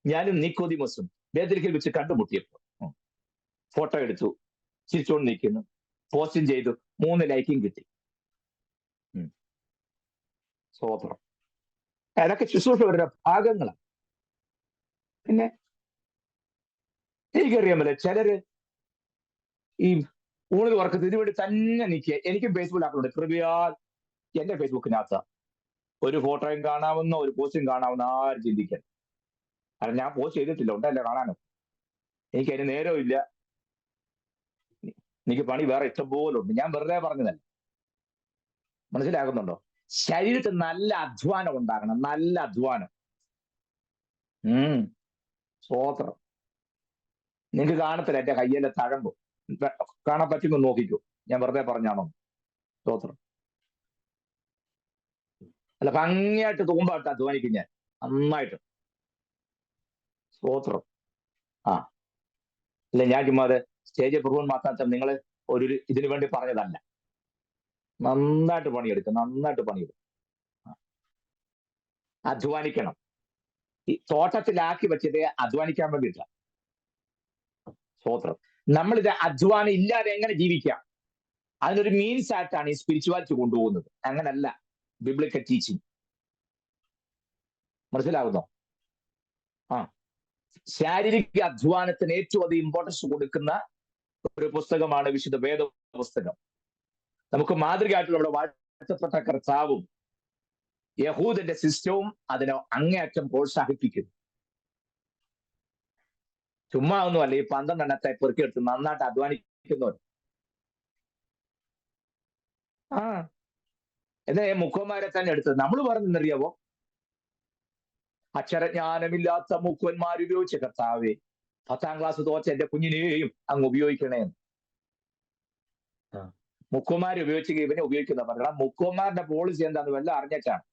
ഞാനും നിക്കോദിമോസും ബേഥലിക്കൽ വെച്ച് കണ്ടുമുട്ടിയപ്പോൾ ഫോട്ടോ എടുത്തു, ചിരിച്ചോണ്ട് നിൽക്കുന്നു, പോസ്റ്റും ചെയ്തു, 3 ലൈക്കും കിട്ടി. സ്വോത്രം. അതൊക്കെ ശുശ്രൂഷയുടെ ഭാഗങ്ങളാണ്. പിന്നെ എനിക്കറിയാമല്ലോ, ചിലര് ഈ ഊണിൽ ഉറക്കത്തിൽ ഇതിനുവേണ്ടി തന്നെ നിൽക്കുക. എനിക്കും ഫേസ്ബുക്കിൽ അപ്ലോഡ് കൃപയാൽ എന്റെ ഫേസ്ബുക്കിനകത്ത് ഒരു ഫോട്ടോയും കാണാവുന്ന, ഒരു പോസ്റ്റും കാണാവുന്ന, ആരും ചിന്തിക്കാൻ. കാരണം ഞാൻ പോസ്റ്റ് ചെയ്തിട്ടില്ല, ഉണ്ടല്ലോ കാണാനോ. എനിക്ക് അതിന് നേരവും ഇല്ല. എനിക്ക് പണി വേറെ ഇഷ്ടംപോലെ ഉണ്ട്. ഞാൻ വെറുതെ പറഞ്ഞതല്ല. മനസ്സിലാകുന്നുണ്ടോ? ശരീരത്തിൽ നല്ല അധ്വാനം ഉണ്ടാകണം, നല്ല അധ്വാനം. സ്വോത്രം. നിങ്ങൾക്ക് കാണത്തില്ല എന്റെ കയ്യിലെ തഴമ്പ്. കാണാൻ പറ്റുമോ നോക്കിക്കോ. ഞാൻ വെറുതെ പറഞ്ഞാണോ? സ്വോത്രം. അല്ല, ഭംഗിയായിട്ട് തൂമ്പായിട്ട് അധ്വാനിക്കും ഞാൻ, നന്നായിട്ട്. സ്വോത്രം. ആ, അല്ല ഞാൻ ചുമ്മാതെ സ്റ്റേജ് പെർഫോം മാത്രം നിങ്ങൾ ഒരു ഇതിനു വേണ്ടി പറഞ്ഞതല്ല. നന്നായിട്ട് പണിയെടുക്കും, നന്നായിട്ട് പണിയെടുക്കും. അധ്വാനിക്കണം. ഈ തോട്ടത്തിലാക്കി വെച്ചത് അധ്വാനിക്കാൻ വേണ്ടിയിട്ടാണ്. സ്വോത്രം. നമ്മളിത് അധ്വാനം ഇല്ലാതെ എങ്ങനെ ജീവിക്കാം? അതിനൊരു മീൻസ് ആയിട്ടാണ് ഈ സ്പിരിച്വാലിറ്റി കൊണ്ടുപോകുന്നത്. അങ്ങനല്ല ബിബ്ലിക്കൽ ടീച്ചിങ്. മനസ്സിലാകുന്നോ? ആ, ശാരീരിക അധ്വാനത്തിന് ഏറ്റവും അധികം ഇമ്പോർട്ടൻസ് കൊടുക്കുന്ന ഒരു പുസ്തകമാണ് വിശുദ്ധ വേദ പുസ്തകം. നമുക്ക് മാതൃകയായിട്ടുള്ള നമ്മുടെ വാഴ്ത്തപ്പെട്ട കർത്താവും യഹൂദന്റെ സിസ്റ്റവും അതിനെ അങ്ങേയറ്റം പ്രോത്സാഹിപ്പിക്കുന്നു. ചുമ്മാ ഒന്നുമല്ല, ഈ 12 എണ്ണത്തെ പെറുക്കിയെടുത്ത് നന്നായിട്ട് അധ്വാനിക്കുന്നവർ. ആ, എന്നാ മുക്കന്മാരെ തന്നെ എടുത്തത്. നമ്മൾ പറഞ്ഞെന്നറിയാവോ? അക്ഷരജ്ഞാനമില്ലാത്ത മുക്കുവന്മാർ ഉപയോഗിച്ച കർത്താവേ, 10ാം ക്ലാസ് തോറ്റ എന്റെ കുഞ്ഞിനെയും അങ്ങ് ഉപയോഗിക്കണേ. മുക്കുവന്മാർ ഉപയോഗിച്ചെങ്കിൽ ഇവനെ ഉപയോഗിക്കുന്ന പറഞ്ഞാൽ മുക്കുവന്മാരുടെ പോളിസി എന്താന്ന് വല്ല അറിഞ്ഞിട്ടാണ്.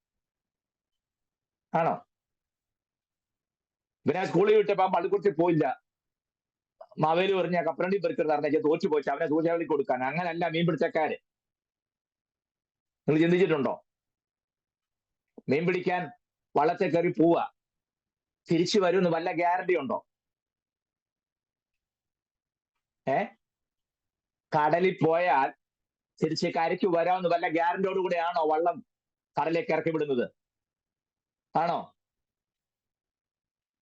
ആണോ? ഇവനെ സ്കൂളിൽ വിട്ടപ്പോ പള്ളിക്കുറിച്ച് പോയില്ല, മാവേലി പറഞ്ഞ കപ്പലണ്ടി പെറുക്കരുത് അറിഞ്ഞാൽ തോറ്റു പോയിട്ട് അവനെ സൂചനകളിൽ കൊടുക്കാൻ. അങ്ങനല്ല മീൻ പിടിച്ചക്കാര്. നിങ്ങൾ ചിന്തിച്ചിട്ടുണ്ടോ? മീൻ പിടിക്കാൻ വള്ളത്തെ കയറി പോവുക, തിരിച്ചു വരുമെന്ന് വല്ല ഗ്യാരണ്ടി ഉണ്ടോ? കടലിൽ പോയാൽ തിരിച്ച് കരയ്ക്ക് വരാമെന്ന് വല്ല ഗ്യാരണ്ടിയോട് കൂടെയാണോ വള്ളം കടലിലേക്ക് ഇറക്കി വിടുന്നത്? ആണോ?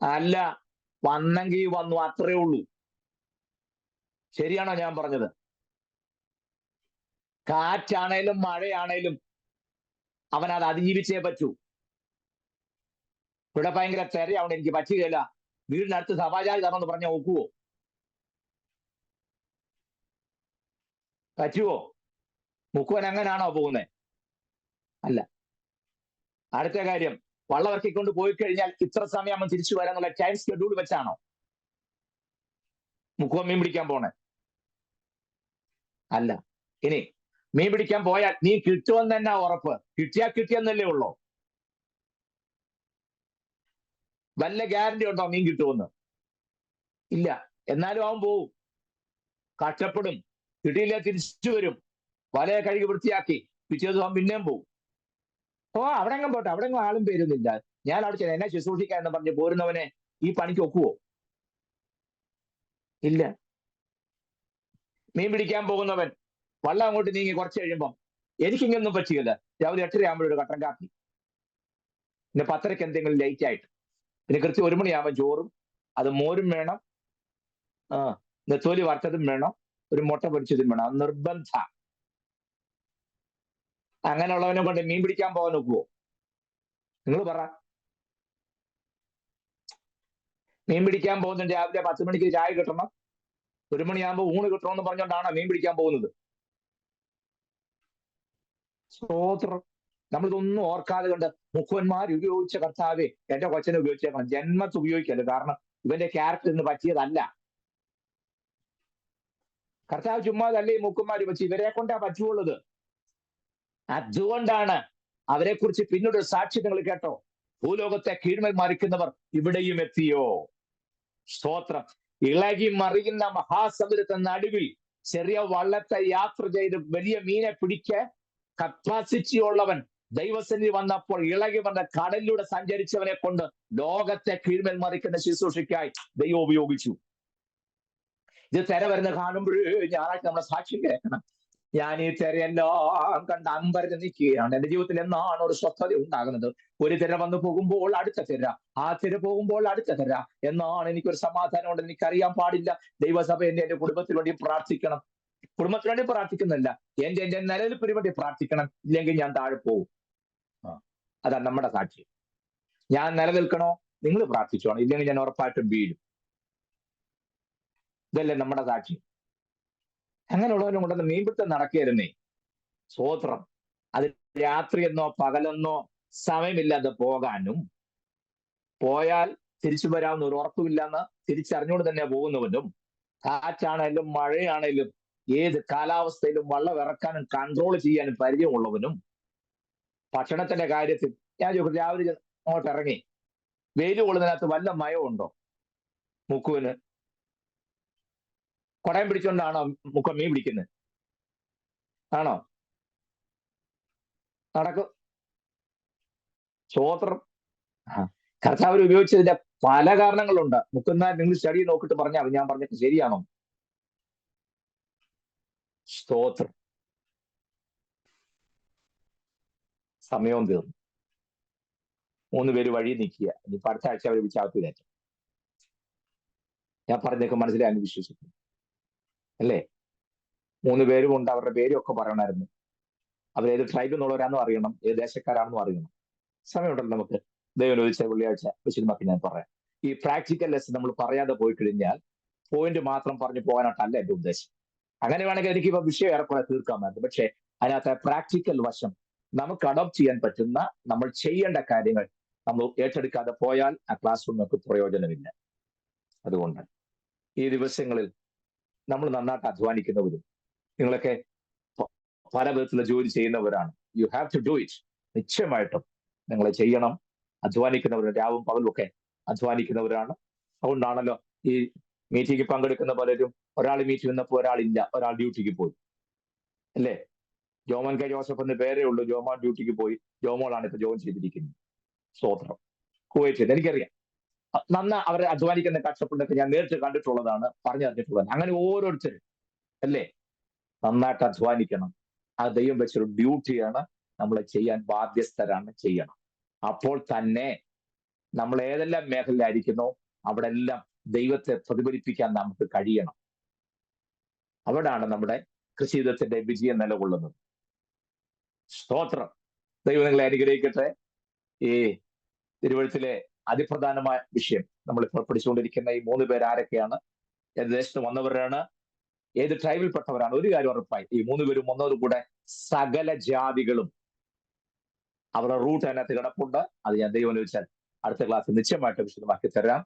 അല്ല, വന്നെങ്കിൽ വന്നു, അത്രേ ഉള്ളൂ. ശരിയാണോ ഞാൻ പറഞ്ഞത്? കാറ്റാണേലും മഴയാണേലും അവൻ അത് അതിജീവിച്ചേ പറ്റൂ. ഇവിടെ ഭയങ്കര തെരയാവണം, എനിക്ക് പറ്റുകയില്ല, വീടിനടുത്ത് സമാചാരം തരണമെന്ന് പറഞ്ഞാൽ ഒക്കുവോ? പറ്റുവോ? മുക്കുവൻ അങ്ങനാണോ പോകുന്നത്? അല്ല. അടുത്ത കാര്യം, വള്ളമിറക്കിക്കൊണ്ട് പോയി കഴിഞ്ഞാൽ ഇത്ര സമയം അവൻ തിരിച്ചു വരാന്നുള്ള ടൈം ഷെഡ്യൂൾ വെച്ചാണോ മുക്കുവൻ മീൻ പിടിക്കാൻ പോണേ? അല്ല. ഇനി മീൻ പിടിക്കാൻ പോയാൽ നീ കിട്ടുമെന്ന് തന്നെ ഉറപ്പ്. കിട്ടിയെന്നല്ലേ ഉള്ളൂ. വല്ല ഗ്യാരണ്ടി ഉണ്ടോ മീൻ കിട്ടുമെന്ന്? ഇല്ല. എന്നാലും അവൻ പോവും, കഷ്ടപ്പെടും, കിട്ടിയില്ല തിരിച്ചു വരും, വലയെ കഴുകി വൃത്തിയാക്കി പിറ്റേ ദിവസം പിന്നെയും പോവും. അവിടെ എങ്ങും പോട്ടെ, അവിടെ എങ്ങും ആളും പേരുന്നില്ല, ഞാൻ അവിടെ ചെന്ന് എന്നെ ശുശ്രൂഷിക്കാൻ എന്ന് പറഞ്ഞ് പോരുന്നവനെ ഈ പണിക്ക് ഒക്കുവോ? ഇല്ല. മീൻ പിടിക്കാൻ പോകുന്നവൻ വള്ളം അങ്ങോട്ട് നീങ്ങി കുറച്ച് കഴിയുമ്പം എനിക്കിങ്ങൊന്നും പറ്റുകയില്ല, രാവിലെ 8:30 ആകുമ്പോഴൊരു കട്ടൻ കാപ്പി, പിന്നെ 10:30 എന്തെങ്കിലും ലൈറ്റ് ആയിട്ട്, പിന്നെ കൃത്യം 1 മണിയാകുമ്പോൾ ചോറും, അത് മോരും വേണം, നെത്തോലി വറുത്തതും വേണം, ഒരു മുട്ട പൊരിച്ചതും വേണം. അത് നിർബന്ധ. അങ്ങനെയുള്ളവനെ കൊണ്ട് മീൻ പിടിക്കാൻ പോകാൻ നോക്കുവോ? നിങ്ങൾ പറ. മീൻ പിടിക്കാൻ പോകുന്നുണ്ട്, രാവിലെ 10 മണിക്ക് ചായ കിട്ടണം, 1 മണിയാകുമ്പോൾ ഊണ് കിട്ടണമെന്ന് പറഞ്ഞുകൊണ്ടാണ് മീൻ പിടിക്കാൻ പോകുന്നത്. സ്തോത്രം. നമ്മളിതൊന്നും ഓർക്കാതെ കൊണ്ട് മുക്കുവന്മാർ ഉപയോഗിച്ച കർത്താവെ എന്റെ കൊച്ചനെ ഉപയോഗിച്ചേക്കണം. ജന്മത്ത് ഉപയോഗിക്കല്ലോ, കാരണം ഇവന്റെ ക്യാരക്ടർ ഇന്ന് പറ്റിയതല്ല. കർത്താവ് ചുമ്മാതല്ലേ ഈ മുക്കുന്മാർ വെച്ച്, ഇവരെ കൊണ്ടാ പറ്റുള്ളത്. അതുകൊണ്ടാണ് അവരെ കുറിച്ച് പിന്നീട് സാക്ഷി നിങ്ങൾ കേട്ടോ, ഭൂലോകത്തെ കീഴ്മേൽ മറിക്കുന്നവർ ഇവിടെയും എത്തിയോ. സ്തോത്രം. ഇളകി മറിയുന്ന മഹാസമുദ്രത്തിന്റെ നടുവിൽ ചെറിയ വള്ളത്തെ യാത്ര ചെയ്ത് വലിയ മീനെ പിടിക്ക് കപ്പാസിറ്റി ഉള്ളവൻ ദൈവസന്നിധി വന്നപ്പോൾ ഇളകി വന്ന കടലിലൂടെ സഞ്ചരിച്ചവനെ കൊണ്ട് ലോകത്തെ കീഴ്മേൽ മറിക്കുന്ന ശുശ്രൂഷയ്ക്കായി ദൈവം ഉപയോഗിച്ചു. ഇത് തിര വരുന്ന കാണുമ്പോഴേ ഞായറാഴ്ച നമ്മളെ സാക്ഷ്യം കേൾക്കണം. ഞാൻ ഈ തിരയെല്ലാം കണ്ട് അമ്പരന്ന് നിൽക്കുകയാണ്. എന്റെ ജീവിതത്തിൽ എന്നാണ് ഒരു സ്വസ്ഥത ഉണ്ടാകുന്നത്? ഒരു തിര വന്നു പോകുമ്പോൾ അടുത്ത തിര, ആ തിര പോകുമ്പോൾ അടുത്ത തിര. എന്നാണ് എനിക്കൊരു സമാധാനം ഉണ്ടെന്ന് എനിക്കറിയാൻ പാടില്ല. ദൈവസഭ എന്റെ കുടുംബത്തിന് വേണ്ടി പ്രാർത്ഥിക്കണം. കുടുംബത്തിന് വേണ്ടി പ്രാർത്ഥിക്കുന്നില്ല, എന്റെ നിലനിൽപ്പിന് വേണ്ടി പ്രാർത്ഥിക്കണം. ഇല്ലെങ്കിൽ ഞാൻ താഴെ പോകും. അതാണ് നമ്മുടെ സാക്ഷ്യം. ഞാൻ നിലനിൽക്കണോ? നിങ്ങൾ പ്രാർത്ഥിച്ചോണം, ഇല്ലെങ്കിൽ ഞാൻ ഉറപ്പായിട്ടും വീഴും. ഇതല്ലേ നമ്മുടെ സാക്ഷ്യം. അങ്ങനെയുള്ളവനും കൊണ്ടൊന്ന് മീൻപിടുത്തം നടക്കുകയായിരുന്നേ. സ്തോത്രം. അത് രാത്രിയെന്നോ പകലെന്നോ സമയമില്ലാതെ പോകാനും, പോയാൽ തിരിച്ചു വരാവുന്ന ഒരു ഉറപ്പുമില്ലെന്ന് തിരിച്ചറിഞ്ഞുകൊണ്ട് തന്നെ പോകുന്നവനും, കാറ്റാണേലും മഴയാണേലും ഏത് കാലാവസ്ഥയിലും വള്ളം ഇറക്കാനും കൺട്രോൾ ചെയ്യാനും പരിചയമുള്ളവനും, ഭക്ഷണത്തിന്റെ കാര്യത്തിൽ ഞാൻ ചോദിക്കും, രാവിലെ അങ്ങോട്ട് ഇറങ്ങി വെയിൽ കൊള്ളുന്നതിനകത്ത് വല്ല മയമുണ്ടോ? മുക്കുവിന് കുടയം പിടിച്ചുകൊണ്ടാണോ മുക്ക മീൻ പിടിക്കുന്നത്? ആണോ? നടക്കും. സ്തോത്രം. കർത്താവ് ഉപയോഗിച്ചതിന്റെ പല കാരണങ്ങളുണ്ട്. മുക്കുന്ന നിങ്ങൾ സ്റ്റഡി നോക്കിയിട്ട് പറഞ്ഞാൽ ഞാൻ പറഞ്ഞിട്ട് ശരിയാണോ? സ്തോത്രം. സമയവും തീർന്നു. 3 പേര് വഴി നിൽക്കുക. ഇനിയിപ്പോ അടുത്ത ആഴ്ച അവർ വിളിച്ചാകത്ത് കയറ്റും. ഞാൻ പറഞ്ഞൊക്കെ മനസ്സിലായി വിശ്വസിക്കുന്നു അല്ലേ? 3 പേരും ഉണ്ട്. അവരുടെ പേരും ഒക്കെ പറയണമായിരുന്നു. അവരേത് ട്രൈബിൽ നിന്നുള്ളവരാണെന്നും അറിയണം, ഏത് ദേശക്കാരാണെന്നും അറിയണം. സമയമുണ്ടല്ലോ നമുക്ക്. ദൈവം ചോദിച്ച വെള്ളിയാഴ്ച വിശുദ്ധമാക്കി ഞാൻ പറയാം. ഈ പ്രാക്ടിക്കൽ ലെസൺ നമ്മൾ പറയാതെ പോയി കഴിഞ്ഞാൽ പോയിന്റ് മാത്രം പറഞ്ഞു പോകാനായിട്ടല്ല എന്റെ ഉദ്ദേശം. അങ്ങനെ വേണമെങ്കിൽ എനിക്ക് ഇപ്പൊ വിഷയം ഏറെക്കുറെ തീർക്കാമായിരുന്നു. പക്ഷെ അതിനകത്ത് പ്രാക്ടിക്കൽ വശം നമുക്ക് അഡോപ്റ്റ് ചെയ്യാൻ പറ്റുന്ന, നമ്മൾ ചെയ്യേണ്ട കാര്യങ്ങൾ നമ്മൾ ഏറ്റെടുക്കാതെ പോയാൽ ആ ക്ലാസ് റൂം നമുക്ക് പ്രയോജനമില്ല. അതുകൊണ്ട് ഈ ദിവസങ്ങളിൽ നമ്മൾ നന്നായിട്ട് അധ്വാനിക്കുന്നവരും, നിങ്ങളൊക്കെ പല വിധത്തിലുള്ള ജോലി ചെയ്യുന്നവരാണ്. You have to do it. നിശ്ചയമായിട്ടും നിങ്ങൾ ചെയ്യണം. അധ്വാനിക്കുന്നവർ, രാവും പകലും ഒക്കെ അധ്വാനിക്കുന്നവരാണ്. അതുകൊണ്ടാണല്ലോ ഈ മീറ്റിംഗ് പങ്കെടുക്കുന്ന പലരും ഒരാൾ മീറ്റിംഗ് നിന്നപ്പോൾ ഒരാളില്ല, ഒരാൾ ഡ്യൂട്ടിക്ക് പോയി അല്ലേ? ജോമൻ കെ ജോസഫ് എന്ന് പേരേ ഉള്ളൂ. ജോമാൻ ഡ്യൂട്ടിക്ക് പോയി. ജോമോളാണ് ഇപ്പൊ ജോയിൻ ചെയ്തിരിക്കുന്നത്. സ്തോത്രം. കുവൈറ്റിൽ എനിക്കറിയാം. അവരെ അധ്വാനിക്കുന്ന കഷ്ടപ്പെട്ടൊക്കെ ഞാൻ നേരിട്ട് കണ്ടിട്ടുള്ളതാണ്, പറഞ്ഞറിഞ്ഞിട്ടുള്ളതാണ്. അങ്ങനെ ഓരോരുത്തരും അല്ലേ നന്നായിട്ട് അധ്വാനിക്കണം. ആ ദൈവം വെച്ചൊരു ഡ്യൂട്ടിയാണ്, നമ്മൾ ചെയ്യാൻ ബാധ്യസ്ഥരാണ്, ചെയ്യണം. അപ്പോൾ തന്നെ നമ്മൾ ഏതെല്ലാം മേഖലയിലായിരിക്കുന്നോ അവിടെ എല്ലാം ദൈവത്തെ പ്രതിഫലിപ്പിക്കാൻ നമുക്ക് കഴിയണം. അവിടാണ് നമ്മുടെ കൃഷിജീവിതത്തിന്റെ വിജയം നിലകൊള്ളുന്നത്. സ്തോത്രം. ദൈവം നിങ്ങളെ അനുഗ്രഹിക്കട്ടെ. ഈ തിരുവഴുത്തിലെ അതിപ്രധാനമായ വിഷയം നമ്മൾ ഇപ്പോൾ പഠിച്ചുകൊണ്ടിരിക്കുന്ന ഈ 3 പേർ ആരൊക്കെയാണ്, ഏത് ദേശത്ത് വന്നവരാണ്, ഏത് ട്രൈബിൽപ്പെട്ടവരാണ്? ഒരു കാര്യം ഉറപ്പായി, ഈ 3 പേരും വന്നതോടുകൂടെ സകല ജാതികളും അവരുടെ റൂട്ട് അതിനകത്ത് കിടപ്പുണ്ട്. അത് ഞാൻ ദൈവം ചോദിച്ചാൽ അടുത്ത ക്ലാസ്സിൽ നിശ്ചയമായിട്ട് വിശദമാക്കി തരാം.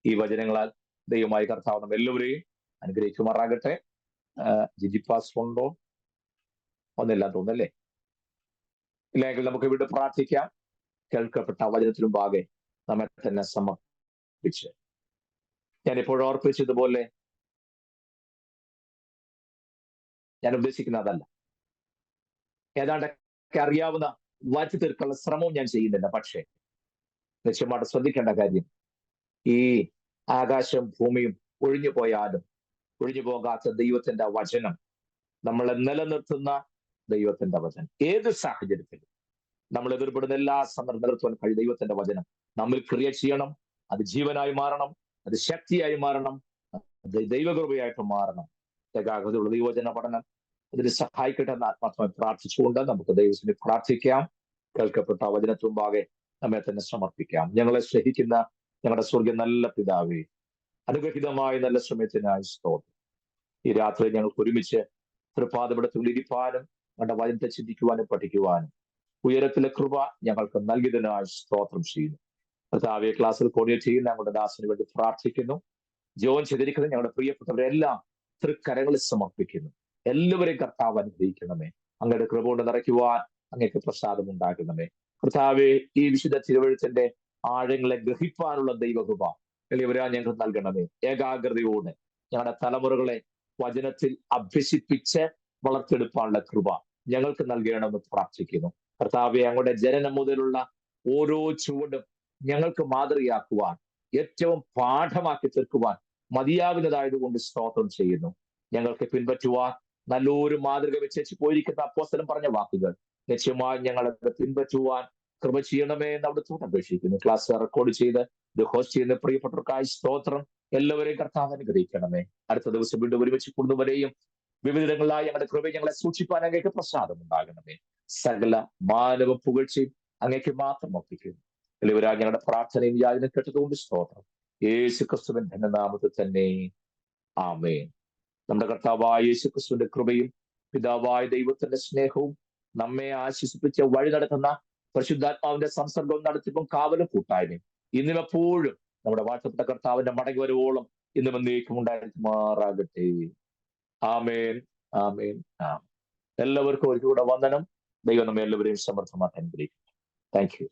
ഈ വചനങ്ങളാൽ ദൈവമായി കർത്താവ് നമ്മൾ എല്ലാവരെയും അനുഗ്രഹിക്കുമാറാകട്ടെ. ജിജിപ്പാസ് ഉണ്ടോ? ഒന്നില്ല തോന്നല്ലേ? ഇല്ലെങ്കിൽ നമുക്ക് ഇവിടെ പ്രാർത്ഥിക്കാം. കേൾക്കപ്പെട്ട വചനത്തിലും ഭാഗെ നമ്മെ തന്നെ സമർപ്പിച്ച്, ഞാൻ ഇപ്പോഴും ഓർപ്പിച്ചതുപോലെ ഞാൻ ഉദ്ദേശിക്കുന്ന അതല്ല. ഏതാണ്ടൊക്കെ അറിയാവുന്ന വാറ്റി തീർക്കാനുള്ള ശ്രമവും ഞാൻ ചെയ്യുന്നില്ല. പക്ഷേ നിശ്ചയമായിട്ട് ശ്രദ്ധിക്കേണ്ട കാര്യം, ഈ ആകാശം ഭൂമിയും ഒഴിഞ്ഞു പോയാലും ഒഴിഞ്ഞു പോകാത്ത ദൈവത്തിന്റെ വചനം, നമ്മളെ നിലനിർത്തുന്ന ദൈവത്തിന്റെ വചനം, ഏത് സാഹചര്യത്തിലും നമ്മൾ എതിർപ്പെടുന്ന എല്ലാ സമയം നിലനിർത്തുവാൻ കഴിയും ദൈവത്തിന്റെ വചനം നമ്മൾ ക്രിയേറ്റ് ചെയ്യണം. അത് ജീവനായി മാറണം, അത് ശക്തിയായി മാറണം, അത് ദൈവകൃപയായിട്ട് മാറണം. ഏകാഗ്രതയുള്ള ദൈവവചന പഠനം അതിന് സഹായിക്കട്ടെ എന്ന് ആത്മാർത്ഥമായി പ്രാർത്ഥിച്ചുകൊണ്ട് നമുക്ക് ദൈവത്തിന് പ്രാർത്ഥിക്കാം. കേൾക്കപ്പെട്ട വചനത്തുമ്പാകെ നമ്മെ തന്നെ സമർപ്പിക്കാം. ഞങ്ങളെ സ്നേഹിക്കുന്ന ഞങ്ങളുടെ സ്വർഗ്ഗ നല്ല പിതാവേ, അനുഗ്രഹിതമായ നല്ല സമയത്തിനായി സ്തോത്രം. ഈ രാത്രി ഞങ്ങൾക്ക് ഒരുമിച്ച് തൃപ്പാദപീഠത്തിൽ ഇരിപ്പാനും ഞങ്ങളുടെ വചനത്തെ ചിന്തിക്കുവാനും പഠിക്കുവാനും ഉയരത്തിലെ കൃപ ഞങ്ങൾക്ക് നൽകിയതിനായി സ്തോത്രം ചെയ്യുന്നു. കർത്താവെ, ക്ലാസ്സിൽ കോർഡിനേറ്റ് ചെയ്യുന്ന ഞങ്ങളുടെ ദാസന് വേണ്ടി പ്രാർത്ഥിക്കുന്നു. ജോയിൻ ചെയ്തിരിക്കുന്ന ഞങ്ങളുടെ പ്രിയപ്പെട്ടവരെല്ലാം തൃക്കരങ്ങളിൽ സമർപ്പിക്കുന്നു. എല്ലാവരെയും കർത്താവ് അനുഗ്രഹിക്കണമേ. അങ്ങയുടെ കൃപ കൊണ്ട് നിറയ്ക്കുവാൻ അങ്ങേക്ക് പ്രസാദം ഉണ്ടാക്കണമേ. കർത്താവെ, ഈ വിശുദ്ധ തിരുവഴുത്തിന്റെ ആഴങ്ങളെ ഗ്രഹിപ്പാനുള്ള ദൈവകൃപ എളിയവരാ ഞങ്ങൾക്ക് നൽകണമേ. ഏകാഗ്രതയോടെ ഞങ്ങളുടെ തലമുറകളെ വചനത്തിൽ അഭ്യസിപ്പിച്ച് വളർത്തെടുക്കാനുള്ള കൃപ ഞങ്ങൾക്ക് നൽകണമെന്ന് പ്രാർത്ഥിക്കുന്നു. കർത്താവെ, അങ്ങയുടെ ജനനം മുതലുള്ള ഓരോ ചുവടും ഞങ്ങൾക്ക് മാതൃകയാക്കുവാൻ, ഏറ്റവും പാഠമാക്കി തീർക്കുവാൻ മതിയാകുന്നതായതുകൊണ്ട് സ്തോത്രം ചെയ്യുന്നു. ഞങ്ങൾക്ക് പിൻപറ്റുവാൻ നല്ലൊരു മാതൃക വെച്ച് പോയിരിക്കുന്ന അപ്പോസ്തലൻ പറഞ്ഞ വാക്കുകൾ നിശ്ചയമായി ഞങ്ങളത് പിൻപറ്റുവാൻ കൃപ ചെയ്യണമേ എന്ന് അവിടുത്തോട് അപേക്ഷിക്കുന്നു. ക്ലാസ് റെക്കോർഡ് ചെയ്ത് ഇത് ഹോസ്റ്റ് ചെയ്യുന്ന പ്രിയപ്പെട്ടവർക്കായി സ്തോത്രം. എല്ലാവരെയും കർത്താവ് അനുഗ്രഹിക്കണമേ. അടുത്ത ദിവസം വീണ്ടും ഒരുമിച്ച് കൂടുന്നവരെയും വിവിധങ്ങളായി ഞങ്ങളുടെ കൃപ ഞങ്ങളെ സൂക്ഷിപ്പാൻ അങ്ങേക്ക് പ്രസാദം ഉണ്ടാകണമേ. സകല മാനവ പുകഴ്ചയും അങ്ങേക്ക് മാത്രം ഒപ്പിക്കുന്നു. എല്ലാവരാ ഞങ്ങളുടെ പ്രാർത്ഥനയും യാചന കേട്ടതുകൊണ്ട് സ്തോത്രം. യേശു ക്രിസ്തുവിന്റെ ധന്യനാമത്തിൽ തന്നെ ആമേൻ. നമ്മുടെ കർത്താവായ യേശു ക്രിസ്തുവിന്റെ കൃപയും പിതാവായ ദൈവത്തിന്റെ സ്നേഹവും നമ്മെ ആശ്വസിപ്പിച്ച് വഴി നടത്തുന്ന പരിശുദ്ധാത്മാവിന്റെ സംസർഗവും നടത്തിപ്പും കാവലും കൂട്ടായ്മയും ഇന്നും എപ്പോഴും നമ്മുടെ വാഴ്ത്തപ്പെട്ട കർത്താവിന്റെ മടങ്ങി വരുവോളം ഇന്നും എന്നേക്കും ഉണ്ടായിരിക്കുമാറാകട്ടെ. ആമേൻ, ആമേൻ, ആമേൻ. എല്ലാവർക്കും ഒരിക്കൽ കൂടെ വന്ദനം. ദൈവം നമ്മെ എല്ലാവരെയും സമർത്ഥമാക്കാൻ അനുഗ്രഹിക്കും. Thank you.